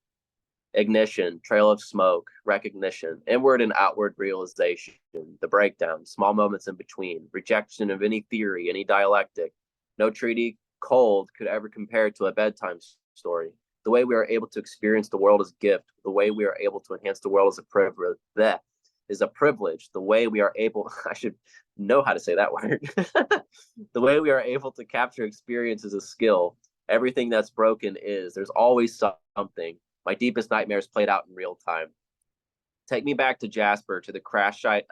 Ignition, trail of smoke, recognition, inward and outward realization, the breakdown, small moments in between, rejection of any theory, any dialectic. No treaty cold could ever compare to a bedtime story. The way we are able to experience the world as a gift, the way we are able to enhance the world as a privilege, that is a privilege. The way we are able, I should know how to say that word. The way we are able to capture experience is a skill. Everything that's broken is, there's always something. My deepest nightmares played out in real time. Take me back to Jasper, to the crash site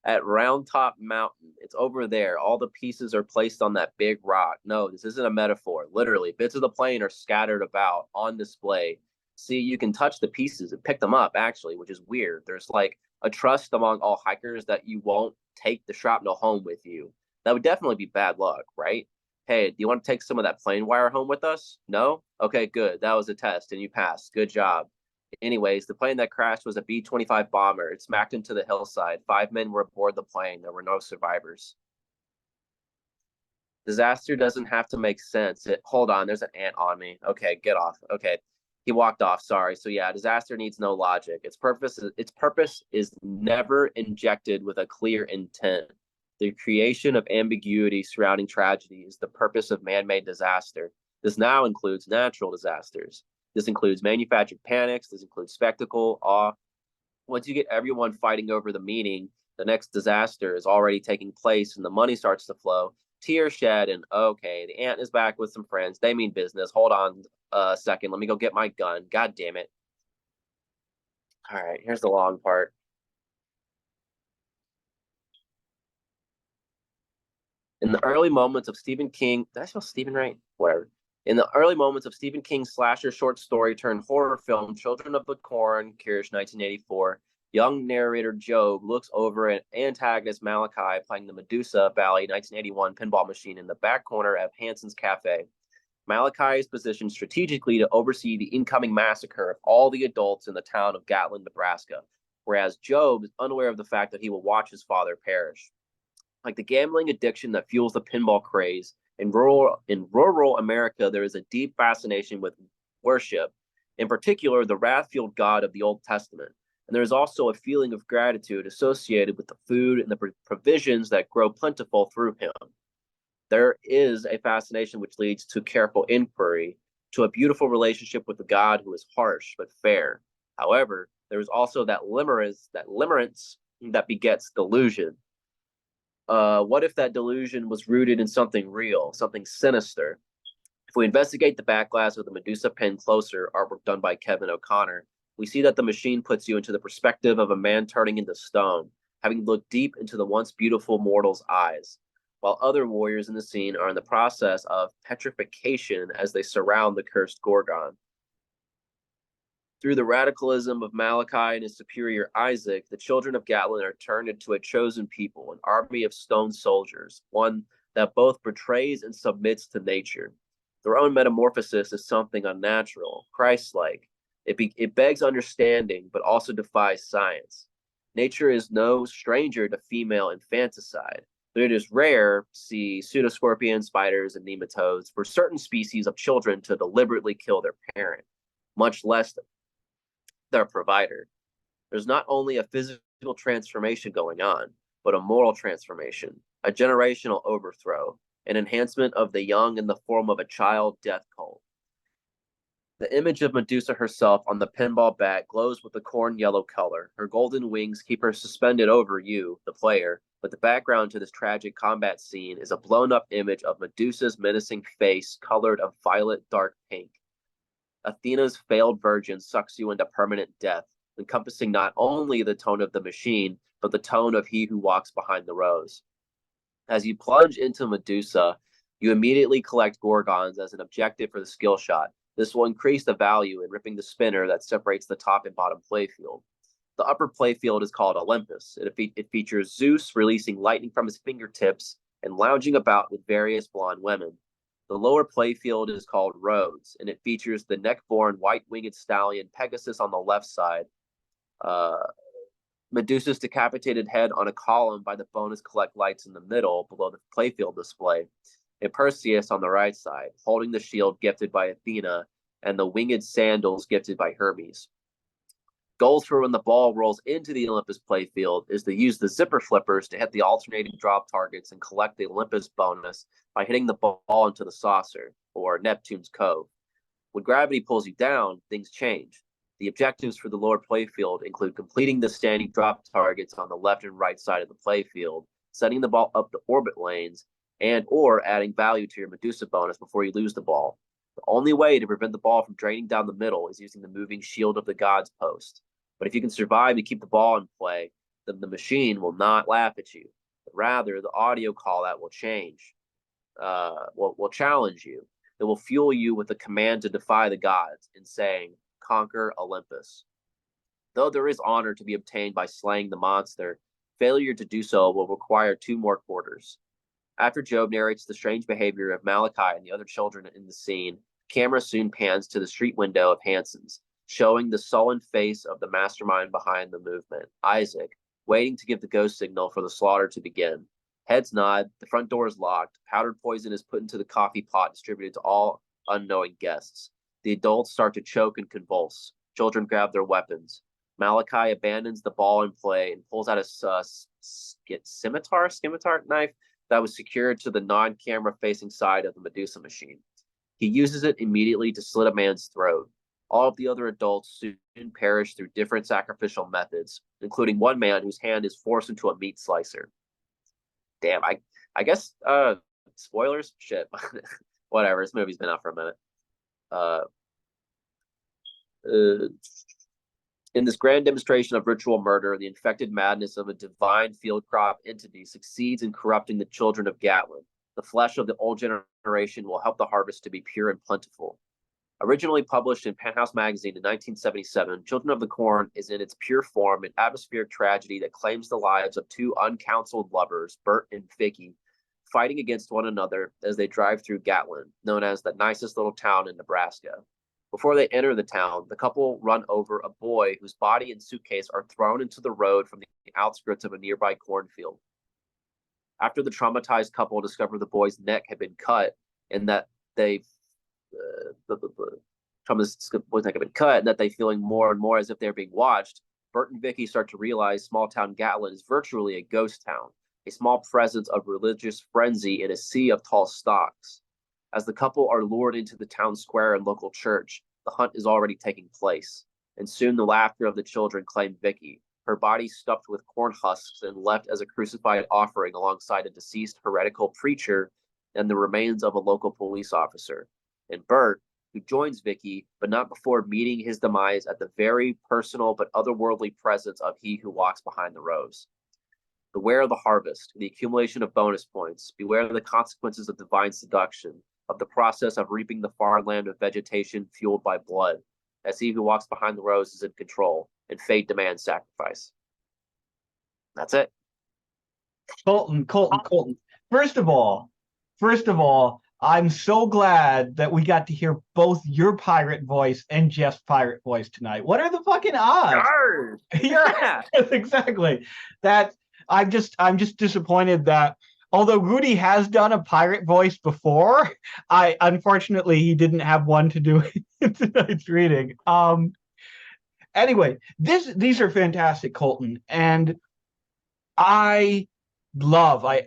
at Round Top Mountain. It's over there. All the pieces are placed on that big rock. No, this isn't a metaphor. Literally, bits of the plane are scattered about on display. See, you can touch the pieces and pick them up, actually, which is weird. There's like a trust among all hikers that you won't take the shrapnel home with you. That would definitely be bad luck, right? Hey, do you want to take some of that plane wire home with us? No? Okay, good. That was a test and you passed. Good job. Anyways, the plane that crashed was a B-25 bomber. It smacked into the hillside. 5 men were aboard the plane. There were no survivors. Disaster doesn't have to make sense. Hold on, there's an ant on me. Okay, get off. Okay, he walked off. Sorry. So yeah, disaster needs no logic. Its purpose is never injected with a clear intent. The creation of ambiguity surrounding tragedy is the purpose of man-made disaster. This now includes natural disasters. This includes manufactured panics. This includes spectacle, awe. Once you get everyone fighting over the meaning, the next disaster is already taking place and the money starts to flow. Tears shed and okay, the ant is back with some friends. They mean business. Hold on a second. Let me go get my gun. God damn it. All right, here's the long part. In the early moments of Stephen King, did I spell Stephen right? Whatever. In the early moments of Stephen King's slasher short story turned horror film, Children of the Corn, Kirsch, 1984, young narrator Job looks over at antagonist Malachi playing the Medusa Valley 1981 pinball machine in the back corner of Hanson's Cafe. Malachi is positioned strategically to oversee the incoming massacre of all the adults in the town of Gatlin, Nebraska, whereas Job is unaware of the fact that he will watch his father perish. Like the gambling addiction that fuels the pinball craze, in rural America, there is a deep fascination with worship, in particular, the wrath-fueled God of the Old Testament. And there is also a feeling of gratitude associated with the food and the provisions that grow plentiful through him. There is a fascination which leads to careful inquiry, to a beautiful relationship with a God who is harsh but fair. However, there is also that limerence that begets delusion. What if that delusion was rooted in something real, something sinister? If we investigate the back glass of the Medusa pen closer, artwork done by Kevin O'Connor, we see that the machine puts you into the perspective of a man turning into stone, having looked deep into the once beautiful mortal's eyes, while other warriors in the scene are in the process of petrification as they surround the cursed Gorgon. Through the radicalism of Malachi and his superior Isaac, the children of Gatlin are turned into a chosen people, an army of stone soldiers, one that both betrays and submits to nature. Their own metamorphosis is something unnatural, Christ-like. It begs understanding, but also defies science. Nature is no stranger to female infanticide, but it is rare, see pseudoscorpions, spiders, and nematodes, for certain species of children to deliberately kill their parent, much less their provider. There's not only a physical transformation going on, but a moral transformation, a generational overthrow, an enhancement of the young in the form of a child death cult. The image of Medusa herself on the pinball bat glows with a corn yellow color. Her golden wings keep her suspended over you, the player, but the background to this tragic combat scene is a blown-up image of Medusa's menacing face colored a violet dark pink. Athena's failed virgin sucks you into permanent death, encompassing not only the tone of the machine, but the tone of he who walks behind the rose. As you plunge into Medusa, you immediately collect Gorgons as an objective for the skill shot. This will increase the value in ripping the spinner that separates the top and bottom playfield. The upper playfield is called Olympus. It features Zeus releasing lightning from his fingertips and lounging about with various blonde women. The lower playfield is called Rhodes, and it features the neck-born white-winged stallion Pegasus on the left side, Medusa's decapitated head on a column by the bonus collect lights in the middle below the playfield display, and Perseus on the right side, holding the shield gifted by Athena and the winged sandals gifted by Hermes. Goals for when the ball rolls into the Olympus playfield is to use the zipper flippers to hit the alternating drop targets and collect the Olympus bonus by hitting the ball into the saucer, or Neptune's Cove. When gravity pulls you down, things change. The objectives for the lower playfield include completing the standing drop targets on the left and right side of the playfield, setting the ball up the orbit lanes, and or adding value to your Medusa bonus before you lose the ball. The only way to prevent the ball from draining down the middle is using the moving Shield of the Gods post. But if you can survive and keep the ball in play, then the machine will not laugh at you. But rather, the audio call out will change, will challenge you. It will fuel you with the command to defy the gods in saying, "Conquer Olympus." Though there is honor to be obtained by slaying the monster, failure to do so will require 2 more quarters. After Job narrates the strange behavior of Malachi and the other children in the scene, camera soon pans to the street window of Hanson's, showing the sullen face of the mastermind behind the movement, Isaac, waiting to give the ghost signal for the slaughter to begin. Heads nod, the front door is locked, powdered poison is put into the coffee pot distributed to all unknowing guests. The adults start to choke and convulse. Children grab their weapons. Malachi abandons the ball in play and pulls out a scimitar knife that was secured to the non-camera facing side of the Medusa machine. He uses it immediately to slit a man's throat. All of the other adults soon perish through different sacrificial methods, including one man whose hand is forced into a meat slicer. Damn, I guess spoilers? Shit. Whatever, this movie's been out for a minute. In this grand demonstration of ritual murder, the infected madness of a divine field crop entity succeeds in corrupting the children of Gatlin. The flesh of the old generation will help the harvest to be pure and plentiful. Originally published in Penthouse magazine in 1977, Children of the Corn is in its pure form an atmospheric tragedy that claims the lives of 2 uncounseled lovers, Bert and Vicky, fighting against one another as they drive through Gatlin, known as the nicest little town in Nebraska. Before they enter the town, the couple run over a boy whose body and suitcase are thrown into the road from the outskirts of a nearby cornfield. After the traumatized couple discover the boy's neck had been cut and that they feeling more and more as if they're being watched, Bert and Vicky start to realize small town Gatlin is virtually a ghost town, a small presence of religious frenzy in a sea of tall stalks. As the couple are lured into the town square and local church, the hunt is already taking place, and soon the laughter of the children claim Vicky, her body stuffed with corn husks and left as a crucified offering alongside a deceased heretical preacher and the remains of a local police officer. And Bert, who joins Vicky, but not before meeting his demise at the very personal but otherworldly presence of he who walks behind the rose. Beware of the harvest, the accumulation of bonus points. Beware of the consequences of divine seduction, of the process of reaping the far land of vegetation fueled by blood. As he who walks behind the rose is in control, and fate demands sacrifice. That's it.
Colton. First of all, I'm so glad that we got to hear both your pirate voice and Jeff's pirate voice tonight. What are the fucking odds? Yeah, exactly. I'm just disappointed that although Rudy has done a pirate voice before, unfortunately he didn't have one to do in tonight's reading. Anyway, these are fantastic, Colton, and I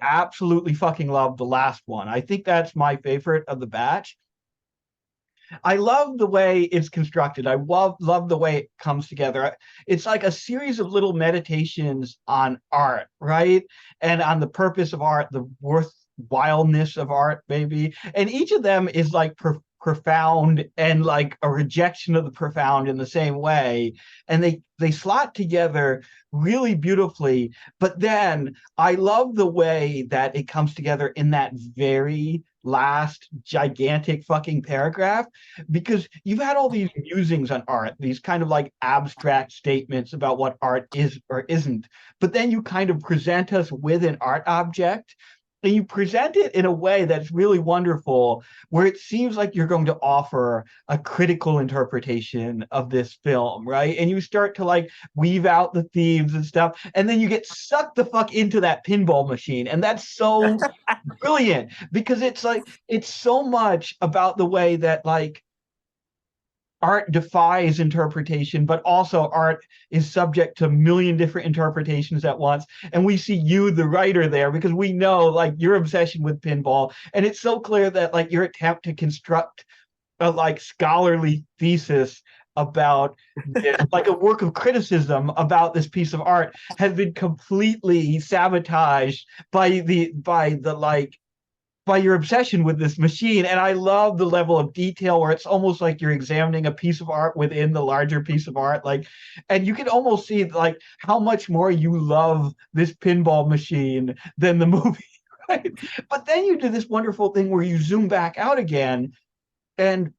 absolutely fucking love the last one. I think that's my favorite of the batch. I love the way it's constructed. I love the way it comes together. It's like a series of little meditations on art, right? And on the purpose of art, the worthwhileness of art, maybe. And each of them is like profound and like a rejection of the profound in the same way. And they slot together really beautifully. But then I love the way that it comes together in that very last gigantic fucking paragraph, because you've had all these musings on art, these kind of like abstract statements about what art is or isn't, but then you kind of present us with an art object and you present it in a way that's really wonderful, where it seems like you're going to offer a critical interpretation of this film, right? And you start to like weave out the themes and stuff, and then you get sucked the fuck into that pinball machine. And that's so brilliant, because it's so much about the way that like art defies interpretation, but also art is subject to a million different interpretations at once. And we see you, the writer, there, because we know like your obsession with pinball. And it's so clear that like your attempt to construct a like scholarly thesis about this, like a work of criticism about this piece of art, has been completely sabotaged by your obsession with this machine. And I love the level of detail where it's almost like you're examining a piece of art within the larger piece of art. Like, and you can almost see like how much more you love this pinball machine than the movie, right? But then you do this wonderful thing where you zoom back out again and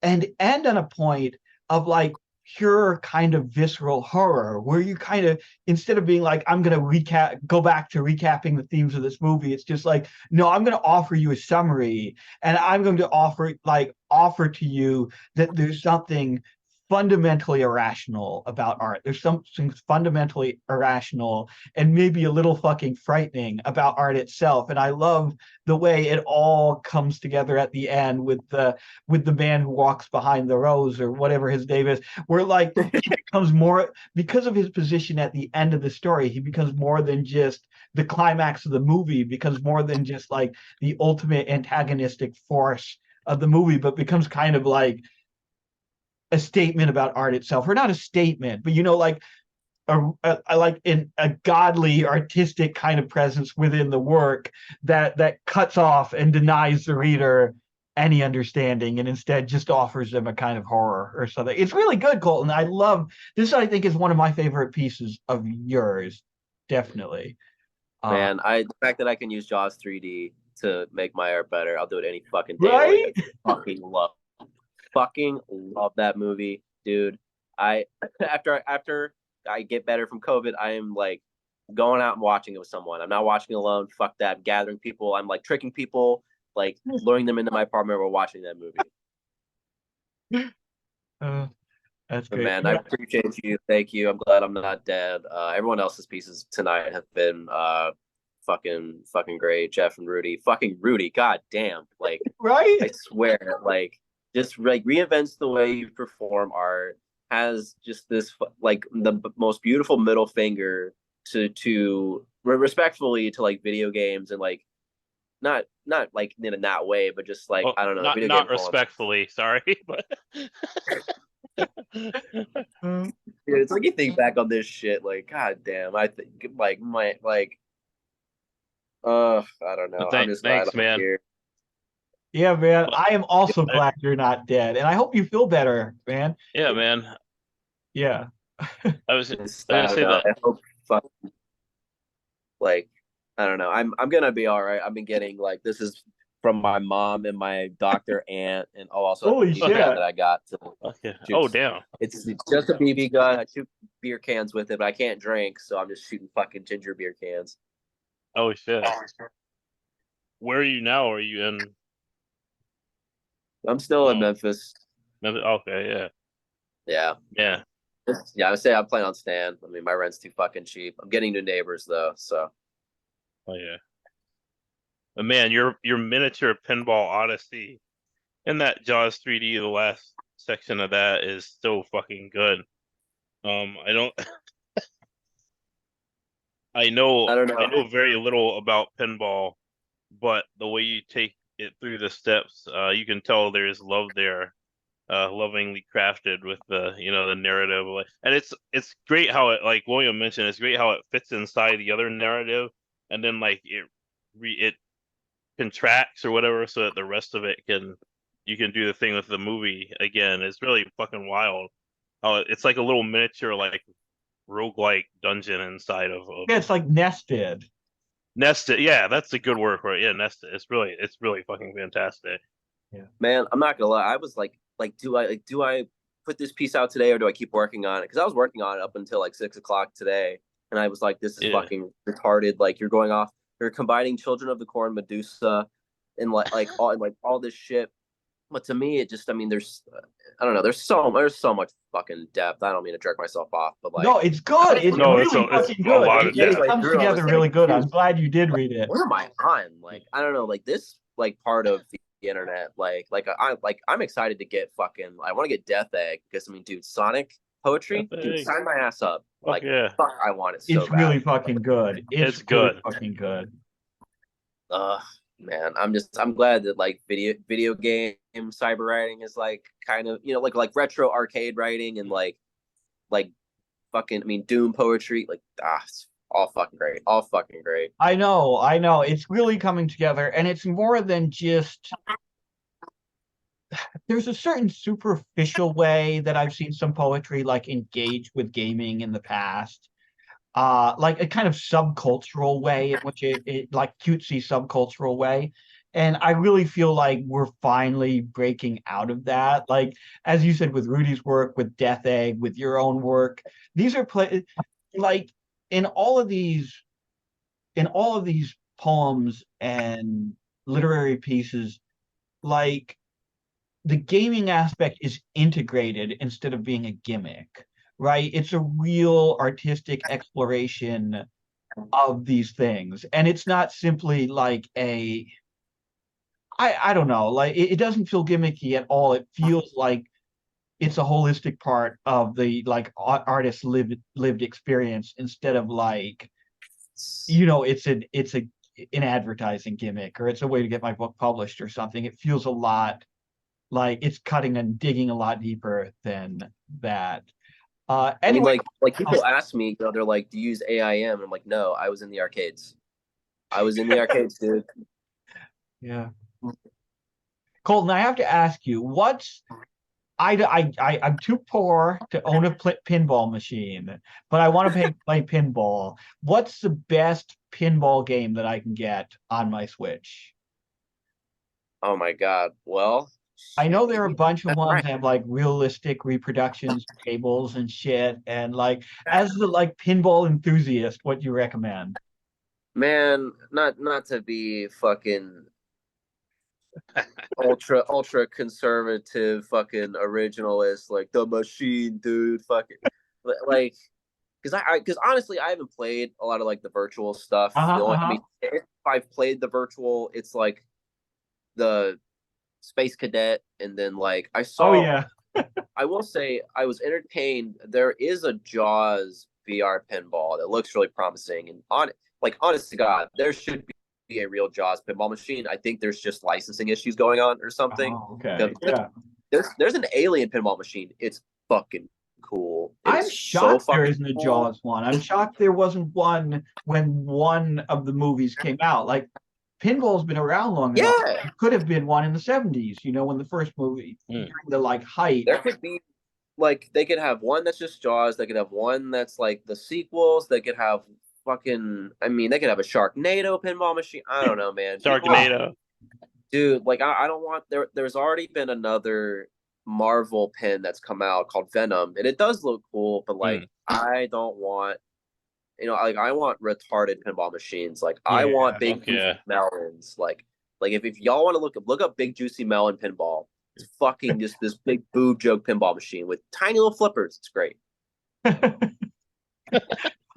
end on a point of like pure kind of visceral horror, where you kind of, instead of being like, I'm going to go back to recapping the themes of this movie, it's just like, no, I'm going to offer you a summary, and I'm going to offer to you that there's something fundamentally irrational about art. There's something fundamentally irrational and maybe a little fucking frightening about art itself. And I love the way it all comes together at the end with the man who walks behind the rose, or whatever his name is, where like he becomes more, because of his position at the end of the story, he becomes more than just the climax of the movie, becomes more than just like the ultimate antagonistic force of the movie, but becomes kind of like a statement about art itself, or not a statement, but like a godly artistic kind of presence within the work that cuts off and denies the reader any understanding, and instead just offers them a kind of horror or something. It's really good, Colton. I love this. I think is one of my favorite pieces of yours, definitely.
Man, the fact that I can use Jaws 3D to make my art better, I'll do it any fucking day.
Right?
Fucking love that movie, dude. After I get better from COVID, I am like going out and watching it with someone. I'm not watching it alone. Fuck that. I'm gathering people. I'm like tricking people, like luring them into my apartment. We're watching that movie.
That's
but
great.
Man, I appreciate you. Thank you. I'm glad I'm not dead. Everyone else's pieces tonight have been fucking great. Jeff and Rudy. Fucking Rudy. God damn. Like,
right?
I swear, like, just like reinvents the way you perform art, has just this like the most beautiful middle finger to respectfully to like video games, and like not like in that way, but just like, well, I don't know,
not respectfully, sorry, but
dude, it's like you think back on this shit, like, god damn, I think like I don't know.
I'm just thanks, man.
Here.
Yeah, man. I am also glad you're not dead, and I hope you feel better, man.
Yeah, man.
Yeah.
I was gonna say that.
I hope Like, I don't know. I'm gonna be all right. I've been getting like this is from my mom and my doctor aunt, and also
Holy
a BB gun
shit.
that I got to
Okay.
shoot.
Oh damn.
It's just a BB gun. I shoot beer cans with it, but I can't drink, so I'm just shooting fucking ginger beer cans.
Oh shit. Where are you now? Are you in?
I'm still in
Oh.
Memphis.
Okay. Yeah.
Yeah.
Yeah.
Yeah, I would say I'm playing on Stan. I mean, my rent's too fucking cheap. I'm getting new neighbors though, so
Oh yeah. But man, your miniature pinball Odyssey and that Jaws 3D, the last section of that is so fucking good. I don't. I know.
I don't know.
I know very little about pinball, but the way you take it through the steps, you can tell there's love there, lovingly crafted with the the narrative. And it's great how it, like William mentioned, it's great how it fits inside the other narrative, and then like it contracts or whatever, so that the rest of it you can do the thing with the movie again. It's really fucking wild. It's like a little miniature like roguelike dungeon inside of
Yeah, it's like nested.
nested. Yeah, that's a good word for it. Yeah, nested. It's really fucking fantastic.
Man, I'm not gonna lie. I was like, do I put this piece out today or do I keep working on it? Because I was working on it up until like 6 o'clock today, and I was like, this is
Yeah.
fucking retarded. Like you're going off, you're combining Children of the Corn, Medusa, and like all this shit. But to me, it just, I mean, I don't know, there's so much fucking depth. I don't mean to jerk myself off, but like,
No, it's good. It's
No,
really
it's
fucking
a
good.
lot of
It
depth.
comes
Through, I was
together
getting
really good. I'm
confused.
glad you did read it.
Where am I on? Like, I don't know, like this, like part of the internet, I'm excited to get fucking. I want to get Death Egg because I mean, dude, Sonic poetry,
Death
dude,
Egg.
sign my ass up.
Fuck
Like,
yeah.
fuck, I want it so
It's
bad.
really fucking good.
It's
really
good.
fucking good.
Man, I'm glad that like video game cyber writing is like kind of like retro arcade writing and like fucking, I mean, Doom poetry, like it's all fucking great, all fucking great.
I know. It's really coming together, and it's more than just. There's a certain superficial way that I've seen some poetry like engage with gaming in the past. Like a kind of subcultural way in which it like cutesy subcultural way. And I really feel like we're finally breaking out of that. Like, as you said, with Rudy's work, with Death Egg, with your own work, these are like in all of these poems and literary pieces, like the gaming aspect is integrated instead of being a gimmick, right? It's a real artistic exploration of these things. And it's not simply like I don't know, like it doesn't feel gimmicky at all. It feels like it's a holistic part of the like artist's lived experience instead of like, it's an advertising gimmick or it's a way to get my book published or something. It feels a lot like it's cutting and digging a lot deeper than that.
I mean,
Anyway,
like people ask me, they're like, do you use AIM? I'm like, no, I was in the arcades. I was in the arcades, dude.
Yeah. Colton, I have to ask you, I'm too poor to own a pinball machine, but I want to play pinball. What's the best pinball game that I can get on my Switch?
Oh my God. Well,
I know there are a bunch of
That's
ones
right.
that have like realistic reproductions, tables and shit. And like, as the like pinball enthusiast, what do you recommend?
Man, not to be fucking ultra conservative fucking originalist, like the machine, dude, fucking like, because honestly, I haven't played a lot of like the virtual stuff. I mean, if I've played the virtual, it's like the Space Cadet, and then like I saw.
Oh yeah.
I will say I was entertained. There is a Jaws VR pinball that looks really promising, and honest to God, there should be a real Jaws pinball machine. I think there's just licensing issues going on or something.
Oh, okay. Yeah.
There's an alien pinball machine. It's fucking cool.
I'm shocked there isn't a Jaws one. I'm shocked there wasn't one when one of the movies came out. Like, pinball's been around long enough.
Yeah,
It could have been one in the 70s, when the first movie, during the like height.
there could be like they could have one that's just Jaws. They could have one that's like the sequels. They could have fucking. I mean, they could have a Sharknado pinball machine. I don't know, man.
Sharknado.
Dude, like I don't want there's already been another Marvel pin that's come out called Venom, and it does look cool, but like I don't want like I want retarded pinball machines. Like I want big juicy melons. Like if y'all want to look up big juicy melon pinball, it's fucking just this big boob joke pinball machine with tiny little flippers. It's great.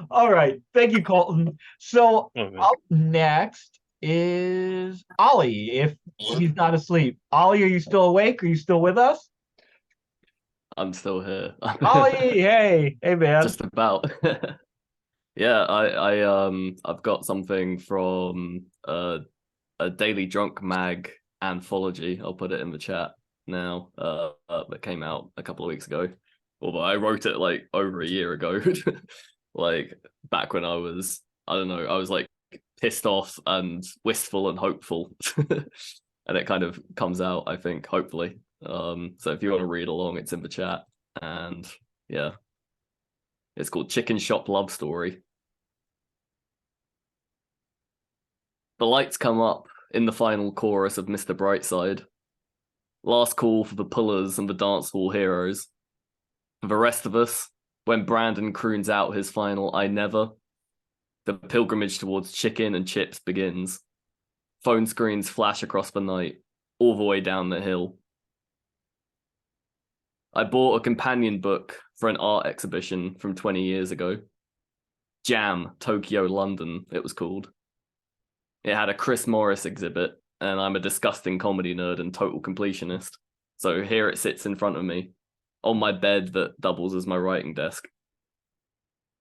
All right. Thank you, Colton. So
Oh, man.
up next is Ollie, if he's not asleep. Ollie, are you still awake? Are you still with us?
I'm still here.
Ollie, hey man.
Just about. Yeah, I've got something from a Daily Drunk Mag anthology. I'll put it in the chat now. That came out a couple of weeks ago. Although I wrote it like over a year ago. Like back when I was like pissed off and wistful and hopeful. And it kind of comes out, I think, hopefully. So if you want to read along, it's in the chat. And yeah. It's called Chicken Shop Love Story. The lights come up in the final chorus of Mr. Brightside. Last call for the pullers and the dance hall heroes. For the rest of us, when Brandon croons out his final I never, the pilgrimage towards chicken and chips begins. Phone screens flash across the night, all the way down the hill. I bought a companion book for an art exhibition from 20 years ago. Jam, Tokyo, London, it was called. It had a Chris Morris exhibit, and I'm a disgusting comedy nerd and total completionist. So here it sits in front of me, on my bed that doubles as my writing desk.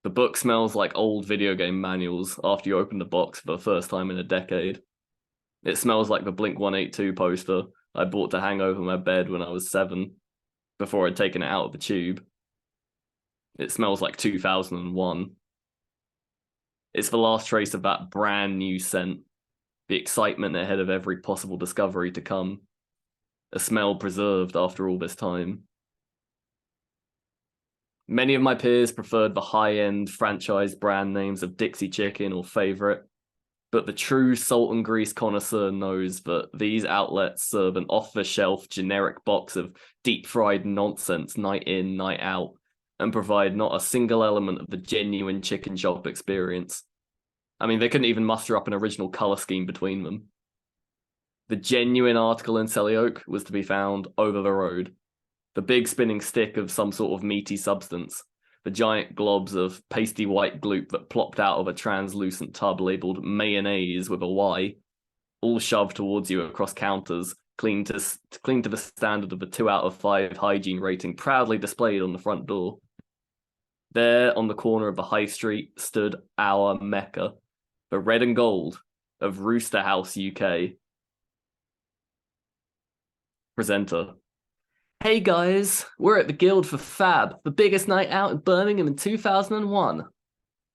The book smells like old video game manuals after you open the box for the first time in a decade. It smells like the Blink-182 poster I bought to hang over my bed when I was 7, before I'd taken it out of the tube. It smells like 2001. It's the last trace of that brand new scent, the excitement ahead of every possible discovery to come. A smell preserved after all this time. Many of my peers preferred the high-end franchise brand names of Dixie Chicken or Favorite, but the true salt and grease connoisseur knows that these outlets serve an off-the-shelf generic box of deep-fried nonsense night in, night out, and provide not a single element of the genuine chicken shop experience. I mean, they couldn't even muster up an original color scheme between them. The genuine article in Selly Oak was to be found over the road. The big spinning stick of some sort of meaty substance, the giant globs of pasty white gloop that plopped out of a translucent tub labeled mayonnaise with a Y, all shoved towards you across counters, clean to the standard of a 2 out of 5 hygiene rating proudly displayed on the front door. There, on the corner of the high street, stood our Mecca, the red and gold of Rooster House, UK. Presenter. Hey guys, we're at the Guild for Fab, the biggest night out in Birmingham in 2001.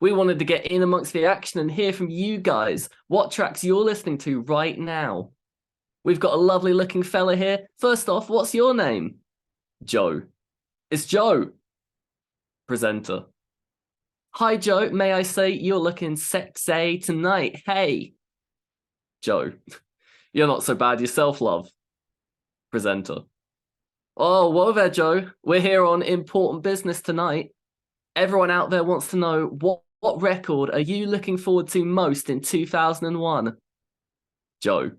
We wanted to get in amongst the action and hear from you guys what tracks you're listening to right now. We've got a lovely looking fella here. First off, what's your name? Joe. It's Joe. Presenter. Hi Joe, may I say you're looking sexy tonight, hey. Joe. You're not so bad yourself, love. Presenter. Oh, whoa there, Joe. We're here on important business tonight. Everyone out there wants to know what record are you looking forward to most in 2001? Joe.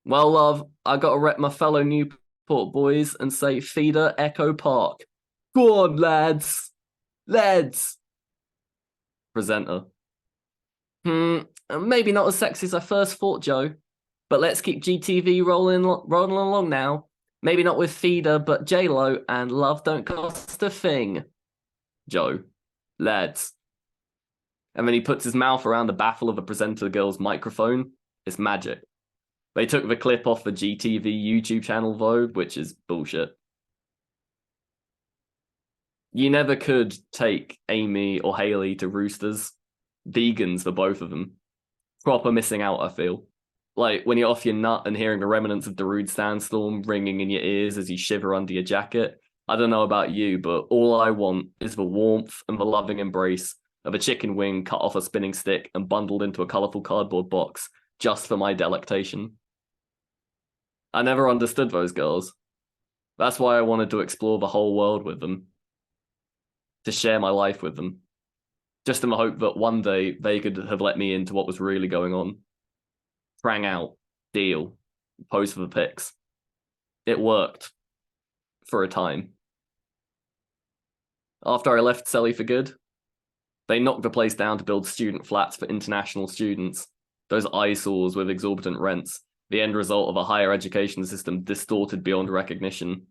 Well, love, I got to rep my fellow Newport boys and say Feeder Echo Park. Go on, lads. Lads. Presenter. Maybe not as sexy as I first thought, Joe. But let's keep GTV rolling along now. Maybe not with Feeder, but J-Lo and Love Don't Cost a Thing. Joe. Lads. And then he puts his mouth around the baffle of the presenter girl's microphone. It's magic. They took the clip off the GTV YouTube channel, though, which is bullshit. You never could take Amy or Haley to Roosters. Vegans for both of them. Proper missing out, I feel. Like, when you're off your nut and hearing the remnants of Darude Sandstorm ringing in your ears as you shiver under your jacket, I don't know about you, but all I want is the warmth and the loving embrace of a chicken wing cut off a spinning stick and bundled into a colourful cardboard box just for my delectation. I never understood those girls. That's why I wanted to explore the whole world with them, to share my life with them, just in the hope that one day they could have let me into what was really going on. Sprang out, deal, pose for the pics. It worked for a time. After I left Selly for good, they knocked the place down to build student flats for international students, those eyesores with exorbitant rents, the end result of a higher education system distorted beyond recognition.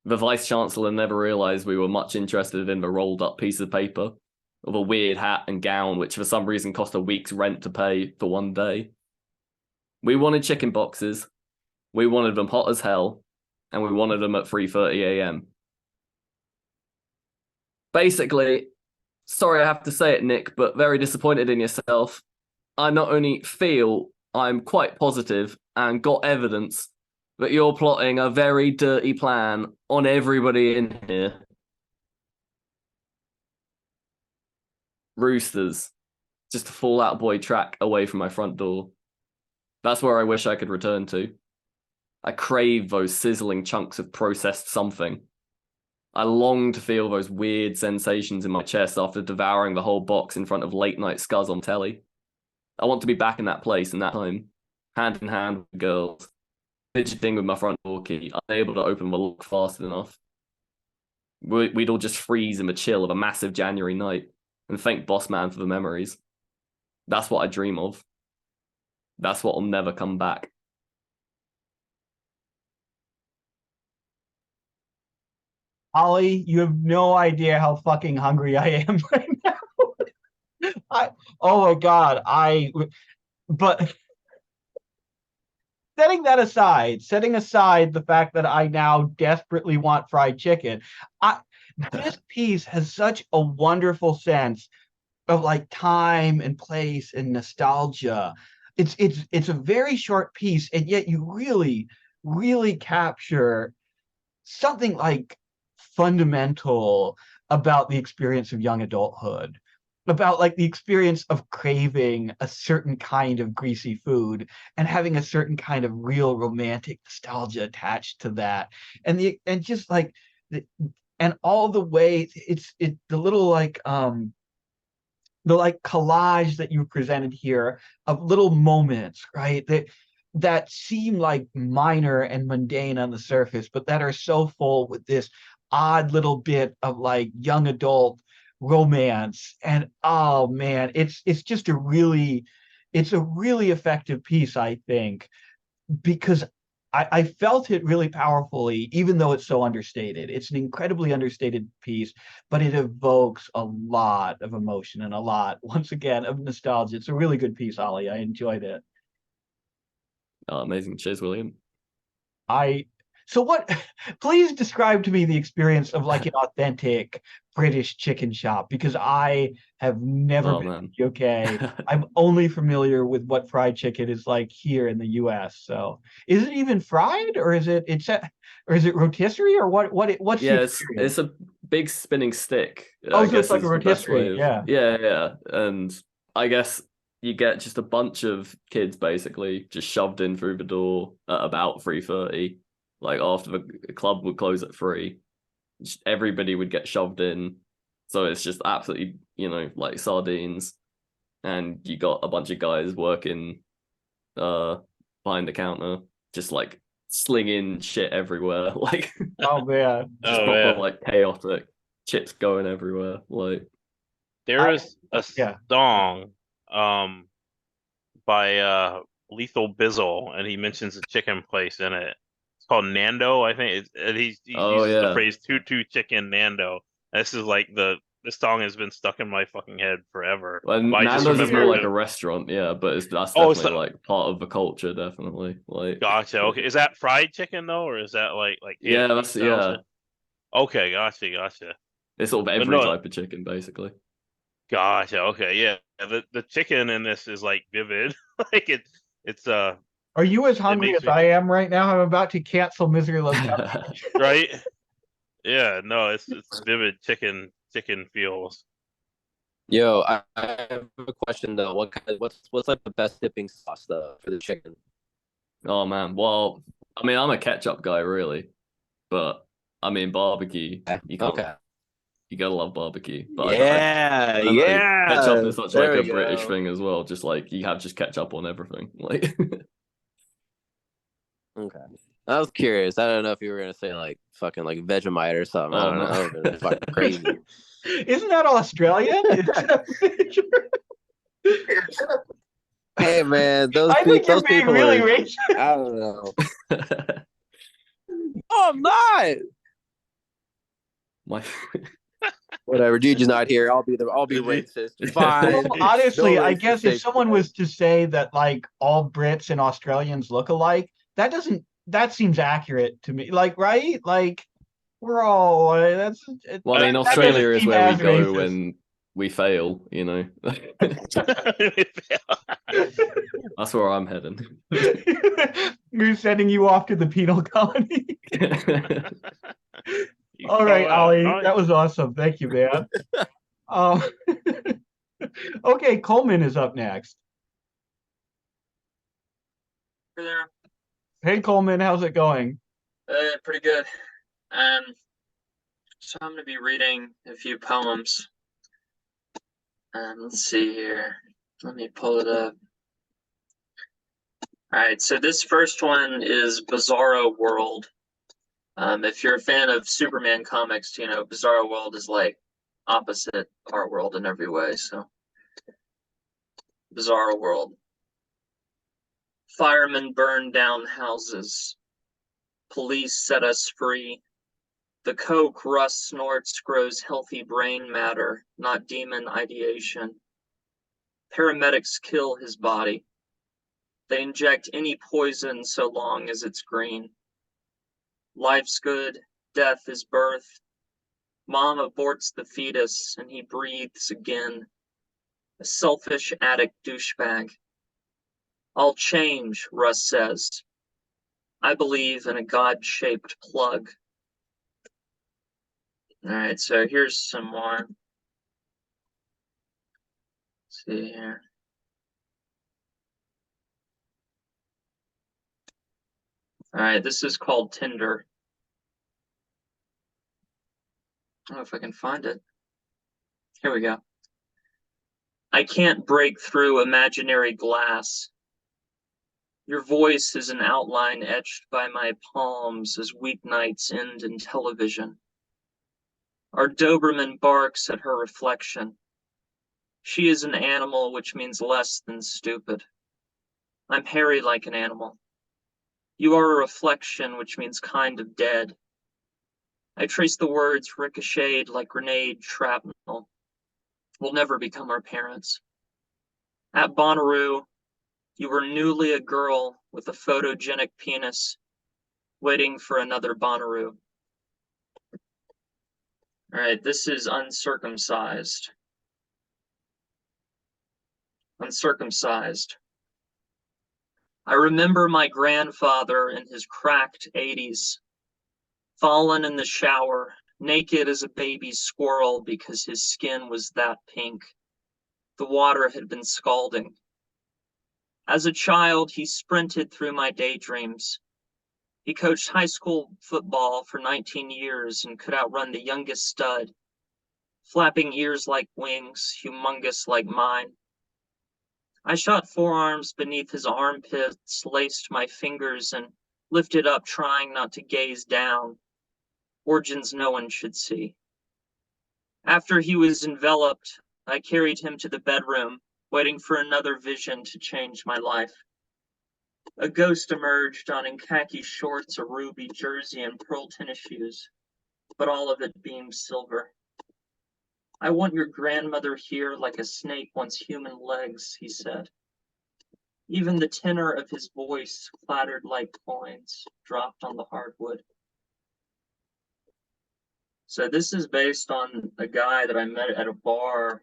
The vice-chancellor never realised we were much interested in the rolled-up piece of paper, of a weird hat and gown which for some reason cost a week's rent to pay for one day. We wanted chicken boxes, we wanted them hot as hell, and we wanted them at 3:30 a.m. Basically, sorry I have to say it, Nick, but very disappointed in yourself. I not only feel, I'm quite positive and got evidence that you're plotting a very dirty plan on everybody in here. Roosters, just a Fall Out Boy track away from my front door. That's where I wish I could return to. I crave those sizzling chunks of processed something. I long to feel those weird sensations in my chest after devouring the whole box in front of late night scuzz on telly. I want to be back in that place in that time, hand in hand with girls, fidgeting with my front door key, unable to open the lock fast enough. We'd all just freeze in the chill of a massive January night and thank Boss Man for the memories. That's what I dream of. That's what will never come back.
Ollie, you have no idea how fucking hungry I am right now. Oh my God, but setting aside the fact that I now desperately want fried chicken, this piece has such a wonderful sense of like time and place and nostalgia. It's a very short piece, and yet you really, really capture something like fundamental about the experience of young adulthood, about like the experience of craving a certain kind of greasy food and having a certain kind of real romantic nostalgia attached to that, and just like and all the way the little like the like collage that you presented here of little moments, right, that seem like minor and mundane on the surface, but that are so full with this odd little bit of like young adult romance. And oh man, it's just a really effective piece, I think, because I felt it really powerfully, even though it's so understated. It's an incredibly understated piece, but it evokes a lot of emotion and a lot, once again, of nostalgia. It's a really good piece, Ollie. I enjoyed it.
Oh, amazing. Cheers, William.
So what, please describe to me the experience of like an authentic British chicken shop, because I have never been to the UK. I'm only familiar with what fried chicken is like here in the US. So is it even fried, or is it rotisserie, or what's
yeah,
the
it's a big spinning stick.
Oh, so it's like a rotisserie,
yeah. And I guess you get just a bunch of kids basically just shoved in through the door at about 3:30. Like after the club would close at 3, everybody would get shoved in. So it's just absolutely, like sardines. And you got a bunch of guys working behind the counter, just like slinging shit everywhere. Like,
oh man,
just proper like chaotic, chips going everywhere. Like,
there is a song by Lethal Bizzle, and he mentions a chicken place in it. Called Nando, I think. He uses the phrase "two chicken Nando." And this is like this song has been stuck in my fucking head forever.
Well, Nando's is more like a restaurant, yeah, but that's definitely like part of the culture, definitely. Like,
gotcha. Okay, is that fried chicken though, or is that like
yeah, that's
Okay, gotcha.
It's sort of every type of chicken, basically.
Gotcha. Okay, yeah. The chicken in this is like vivid. Like it's
Are you as hungry as I am right now? I'm about to cancel Misery Loves Company.
Right? Yeah, no, it's vivid chicken feels.
Yo, I have a question though. What's like the best dipping sauce though for the chicken?
Oh man, well, I mean, I'm a ketchup guy, really, but I mean, barbecue. You can't.
Okay.
You gotta love barbecue. But
Yeah,
I don't know, ketchup
yeah.
is such
There
like a
we
British
go.
thing as well. Just like you have just ketchup on everything. Like,
Okay. I was curious. I don't know if you were gonna say like fucking like Vegemite or something. I
oh
don't know.
no.
That would have been fucking crazy.
Isn't that Australian?
Hey man,
I think you're
those
being
people
really
are.
racist.
I don't know. Oh, I'm not.
My
Whatever. Dude is not here. I'll be racist. Fine.
Well, honestly,
No
I
racist
guess if
takes
someone
place.
was to say that like all Brits and Australians look alike, that seems accurate to me. Like, right? Like we're all
well, I mean,
that doesn't
Australia is
seem
where we
as
go
racist.
when we fail. You know, that's where I'm heading.
We're sending you off to the penal colony.
You
All
call
right,
out.
Ollie,
Nice.
that was awesome. Thank you, man. Um, okay, Coleman is up next.
Hey there.
Hey, Coleman, how's it going?
Pretty good. Um, so I'm going to be reading a few poems. Let's see here. Let me pull it up. All right, so this first one is Bizarro World. If you're a fan of Superman comics, you know, Bizarro World is like opposite our world in every way. So, Bizarro World. Firemen burn down houses. Police set us free. The coke Russ snorts grows healthy brain matter, not demon ideation. Paramedics kill his body. They inject any poison so long as it's green. Life's good, death is birth. Mom aborts the fetus and he breathes again. A selfish addict douchebag. I'll change, Russ says. I believe in a God-shaped plug. All right, so here's some more. Let's see here. All right, this is called Tinder. I don't know if I can find it. Here we go. I can't break through imaginary glass. Your voice is an outline etched by my palms as weeknights end in television. Our Doberman barks at her reflection. She is an animal, which means less than stupid. I'm hairy like an animal. You are a reflection, which means kind of dead. I trace the words ricocheted like grenade shrapnel. We'll never become our parents. At Bonnaroo, you were newly a girl with a photogenic penis, waiting for another Bonnaroo. All right, this is uncircumcised. Uncircumcised. I remember my grandfather in his cracked 80s, fallen in the shower, naked as a baby squirrel because his skin was that pink. The water had been scalding. As a child, he sprinted through my daydreams. He coached high school football for 19 years and could outrun the youngest stud, flapping ears like wings, humongous like mine. I shot forearms beneath his armpits, laced my fingers, and lifted up, trying not to gaze down. Origins no one should see. After he was enveloped, I carried him to the bedroom, waiting for another vision to change my life. A ghost emerged donning khaki shorts, a ruby jersey, and pearl tennis shoes, but all of it beamed silver. I want your grandmother here like a snake wants human legs, he said. Even the tenor of his voice clattered like coins dropped on the hardwood. So this is based on a guy that I met at a bar,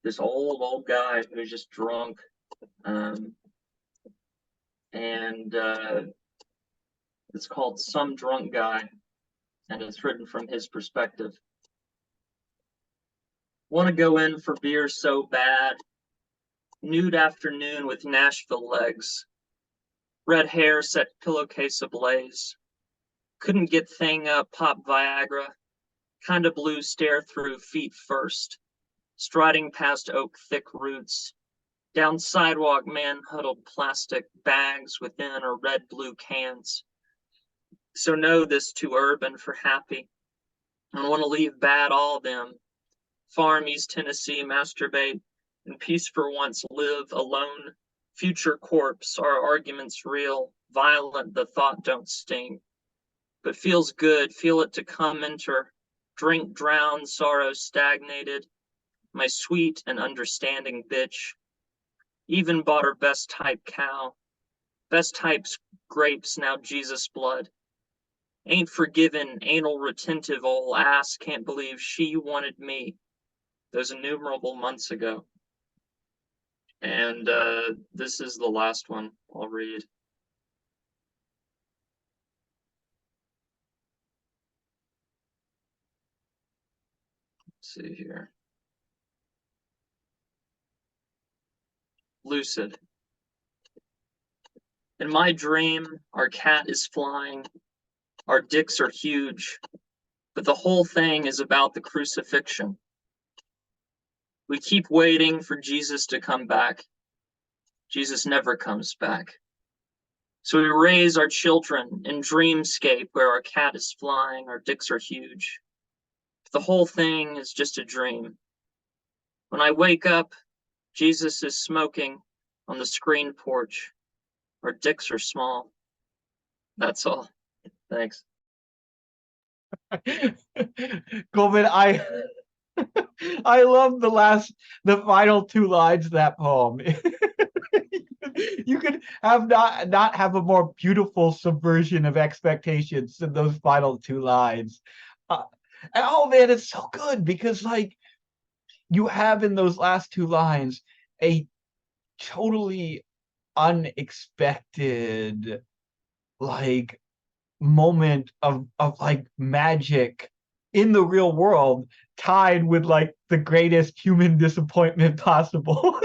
this old guy who was just drunk. It's called Some Drunk Guy, and it's written from his perspective. Want to go in for beer so bad. Nude afternoon with Nashville legs. Red hair set pillowcase ablaze. Couldn't get thing up, pop Viagra. Kinda blue stare through feet first. Striding past oak thick roots. Down sidewalk man huddled plastic bags within or red blue cans. So know this too urban for happy. I want to leave bad all them. Farm East Tennessee, masturbate, and peace for once live alone. Future corpse, our arguments real, violent, the thought don't sting. But feels good, feel it to come enter. Drink drown, sorrow stagnated. My sweet and understanding bitch. Even bought her best type cow. Best type's grapes, now Jesus blood. Ain't forgiven, anal retentive ol' ass, can't believe she wanted me. Those innumerable months ago. And this is the last one I'll read. Let's see here. Lucid. In my dream, our cat is flying. Our dicks are huge. But the whole thing is about the crucifixion. We keep waiting for Jesus to come back. Jesus never comes back. So we raise our children in dreamscape where our cat is flying, our dicks are huge. But the whole thing is just a dream. When I wake up, Jesus is smoking on the screen porch. Our dicks are small. That's all. Thanks.
Coleman, I love the final two lines of that poem. You could have not have a more beautiful subversion of expectations than those final two lines. And oh man, it's so good because like you have in those last two lines a totally unexpected like moment of like magic in the real world tied with like the greatest human disappointment possible.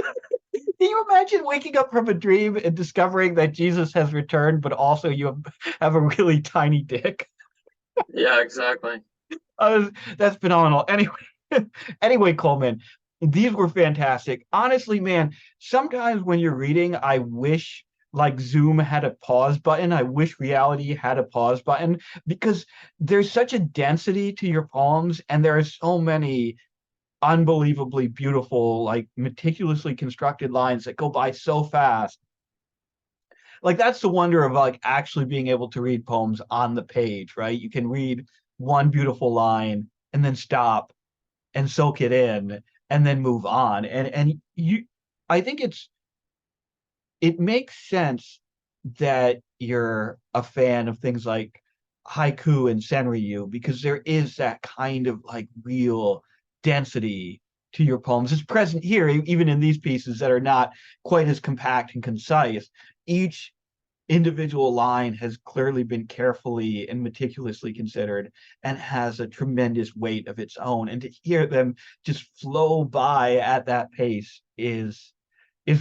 Can you imagine waking up from a dream and discovering that Jesus has returned, but also you have a really tiny dick?
Yeah, exactly.
That's phenomenal. Anyway, Coleman, these were fantastic. Honestly, man, sometimes when you're reading, I wish like Zoom had a pause button. I wish reality had a pause button because there's such a density to your poems, and there are so many unbelievably beautiful, like meticulously constructed lines that go by so fast. Like that's the wonder of like actually being able to read poems on the page, right? You can read one beautiful line and then stop and soak it in and then move on. And you I think it makes sense that you're a fan of things like haiku and senryu because there is that kind of like real density to your poems. It's present here, even in these pieces that are not quite as compact and concise. Each individual line has clearly been carefully and meticulously considered and has a tremendous weight of its own. And to hear them just flow by at that pace is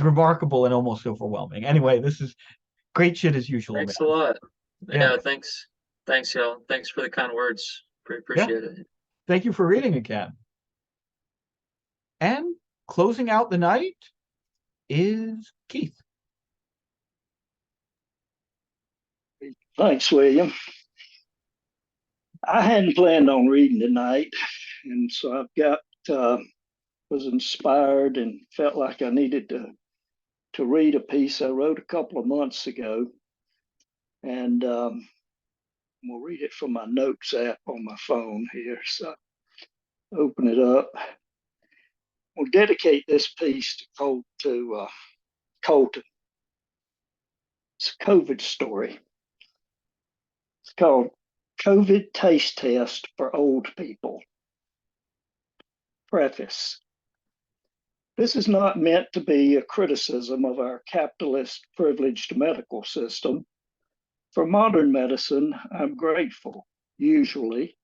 remarkable and almost overwhelming. Anyway, this is great shit as usual.
Thanks
Man.
a lot.
Yeah.
Yeah, thanks. Thanks, y'all. Thanks for the kind words. Appreciate it.
Thank you for reading again. And closing out the night is Keith.
Thanks, William. I hadn't planned on reading tonight, and so I've got was inspired and felt like I needed to read a piece I wrote a couple of months ago, and we'll read it from my notes app on my phone here. So open it up. We'll dedicate this piece to Colton. It's a COVID story. It's called COVID Taste Test for Old People. Preface. This is not meant to be a criticism of our capitalist privileged medical system. For modern medicine, I'm grateful, usually.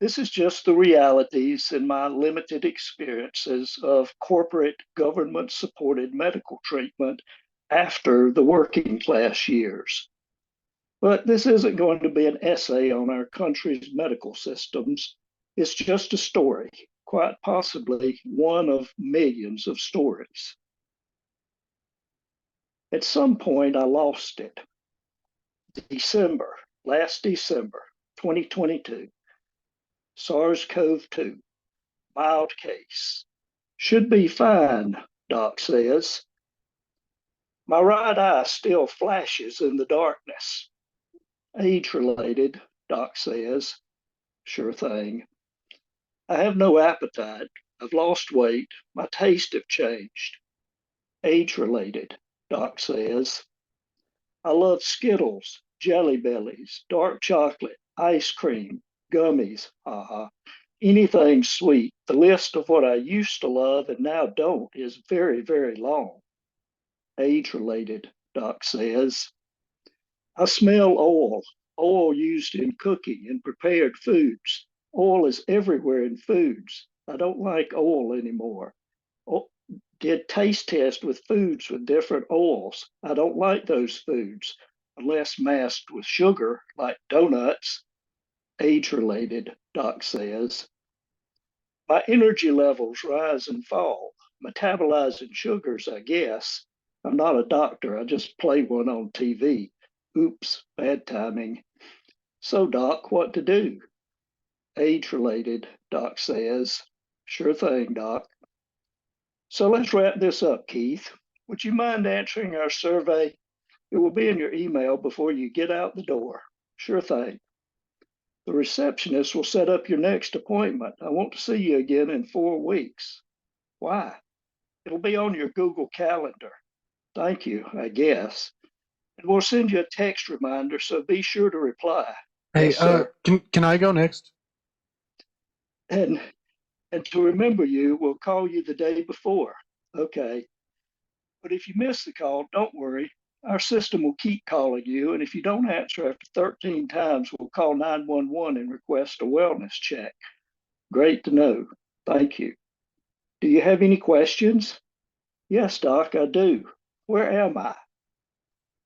This is just the realities and my limited experiences of corporate government supported medical treatment after the working class years. But this isn't going to be an essay on our country's medical systems. It's just a story, quite possibly one of millions of stories. At some point, I lost it. Last December, 2022, SARS-CoV-2, mild case. Should be fine, doc says. My right eye still flashes in the darkness. Age-related, doc says. Sure thing. I have no appetite. I've lost weight. My taste have changed. Age-related, doc says. I love Skittles, Jelly Bellies, dark chocolate, ice cream, gummies, anything sweet. The list of what I used to love and now don't is very, very long. Age-related, doc says. I smell oil used in cooking and prepared foods. Oil is everywhere in foods. I don't like oil anymore. Did taste test with foods with different oils. I don't like those foods unless masked with sugar, like donuts. Age-related, doc says. My energy levels rise and fall, metabolizing sugars, I guess. I'm not a doctor. I just play one on TV. Oops, bad timing. So, doc, what to do? Age-related, doc says. Sure thing, doc. So let's wrap this up, Keith. Would you mind answering our survey? It will be in your email before you get out the door. Sure thing. The receptionist will set up your next appointment. I want to see you again in 4 weeks. Why? It'll be on your Google Calendar. Thank you, I guess. And we'll send you a text reminder, so be sure to reply.
Hey,
Yes, sir.
can I go next?
And to remember you, we'll call you the day before. Okay. But if you miss the call, don't worry. Our system will keep calling you. And if you don't answer after 13 times, we'll call 911 and request a wellness check. Great to know. Thank you. Do you have any questions? Yes, doc, I do. Where am I?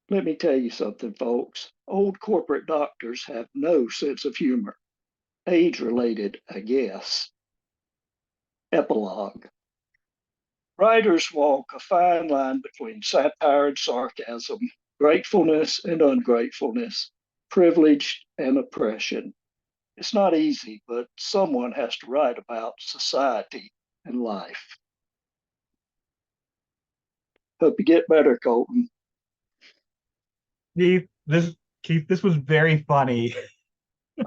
Let me tell you something, folks. Old corporate doctors have no sense of humor. Age-related, I guess. Epilogue. Writers walk a fine line between satire and sarcasm, gratefulness and ungratefulness, privilege and oppression. It's not easy, but someone has to write about society and life. Hope you get better, Colton.
Keith, this was very funny.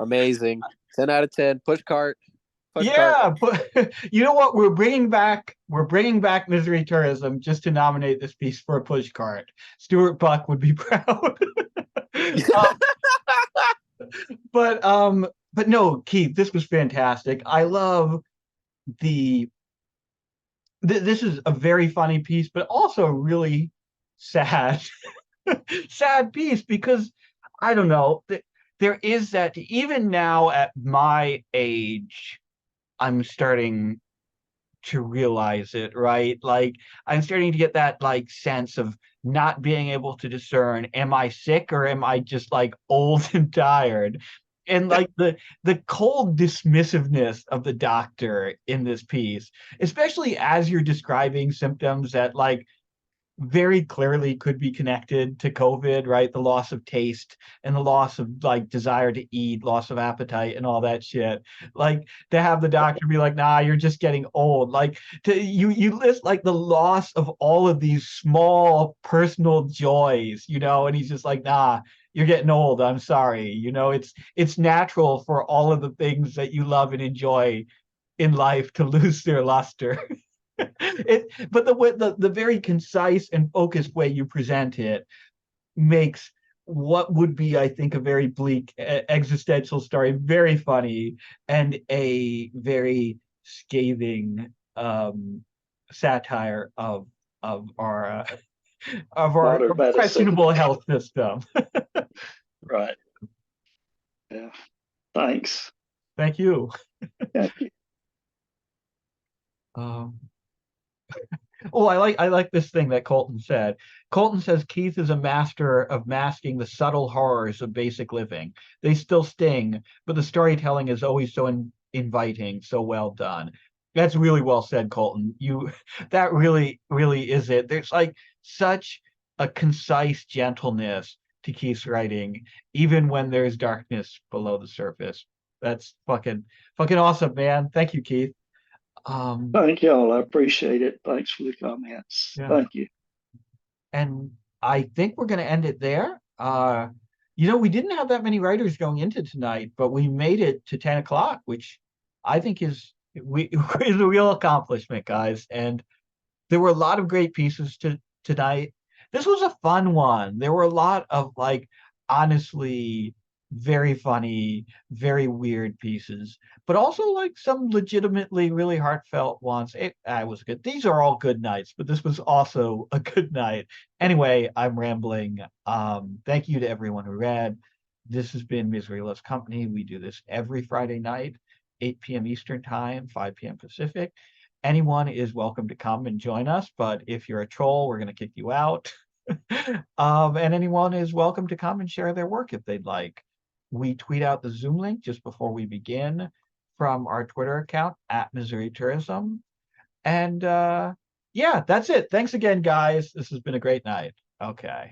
Amazing. 10 out of 10. Push cart.
Yeah, but you know what? We're bringing back Misery Tourism just to nominate this piece for a push cart. Stuart Buck would be proud. But no, Keith, this was fantastic. I love this is a very funny piece, but also really sad sad piece, because I don't know, there is that, even now at my age, I'm starting to realize it, right? Like, I'm starting to get that like sense of not being able to discern, am I sick or am I just like old and tired? And like the cold dismissiveness of the doctor in this piece, especially as you're describing symptoms that like very clearly could be connected to COVID, right? The loss of taste and the loss of like desire to eat, loss of appetite and all that shit. Like, to have the doctor be like, nah, you're just getting old. Like, you list like the loss of all of these small personal joys, and he's just like, nah, you're getting old. I'm sorry. It's natural for all of the things that you love and enjoy in life to lose their luster. But the very concise and focused way you present it makes what would be, I think, a very bleak existential story very funny, and a very scathing satire of our questionable health system.
Right. Yeah. Thanks.
Thank you.
Thank you.
Oh, I like this thing that Colton said. Colton says Keith is a master of masking the subtle horrors of basic living. They still sting, but the storytelling is always so inviting, so well done. That's really well said, Colton. That really, really is it. There's like such a concise gentleness to Keith's writing, even when there's darkness below the surface. That's fucking awesome, man. Thank you, Keith.
Thank y'all. I appreciate it. Thanks for the comments.
Yeah.
Thank you.
And I think we're going to end it there. We didn't have that many writers going into tonight, but we made it to 10 o'clock, which I think is a real accomplishment, guys. And there were a lot of great pieces tonight. This was a fun one. There were a lot of honestly, very funny, very weird pieces, but also some legitimately really heartfelt ones. It was good. These are all good nights, but this was also a good night. Anyway, I'm rambling. Thank you to everyone who read. This has been Misery Loves Company. We do this every Friday night, 8 p.m. Eastern Time, 5 p.m. Pacific. Anyone is welcome to come and join us, but if you're a troll, we're going to kick you out. And anyone is welcome to come and share their work if they'd like. We tweet out the Zoom link just before we begin from our Twitter account @MissouriTourism. And yeah, that's it. Thanks again, guys. This has been a great night. Okay.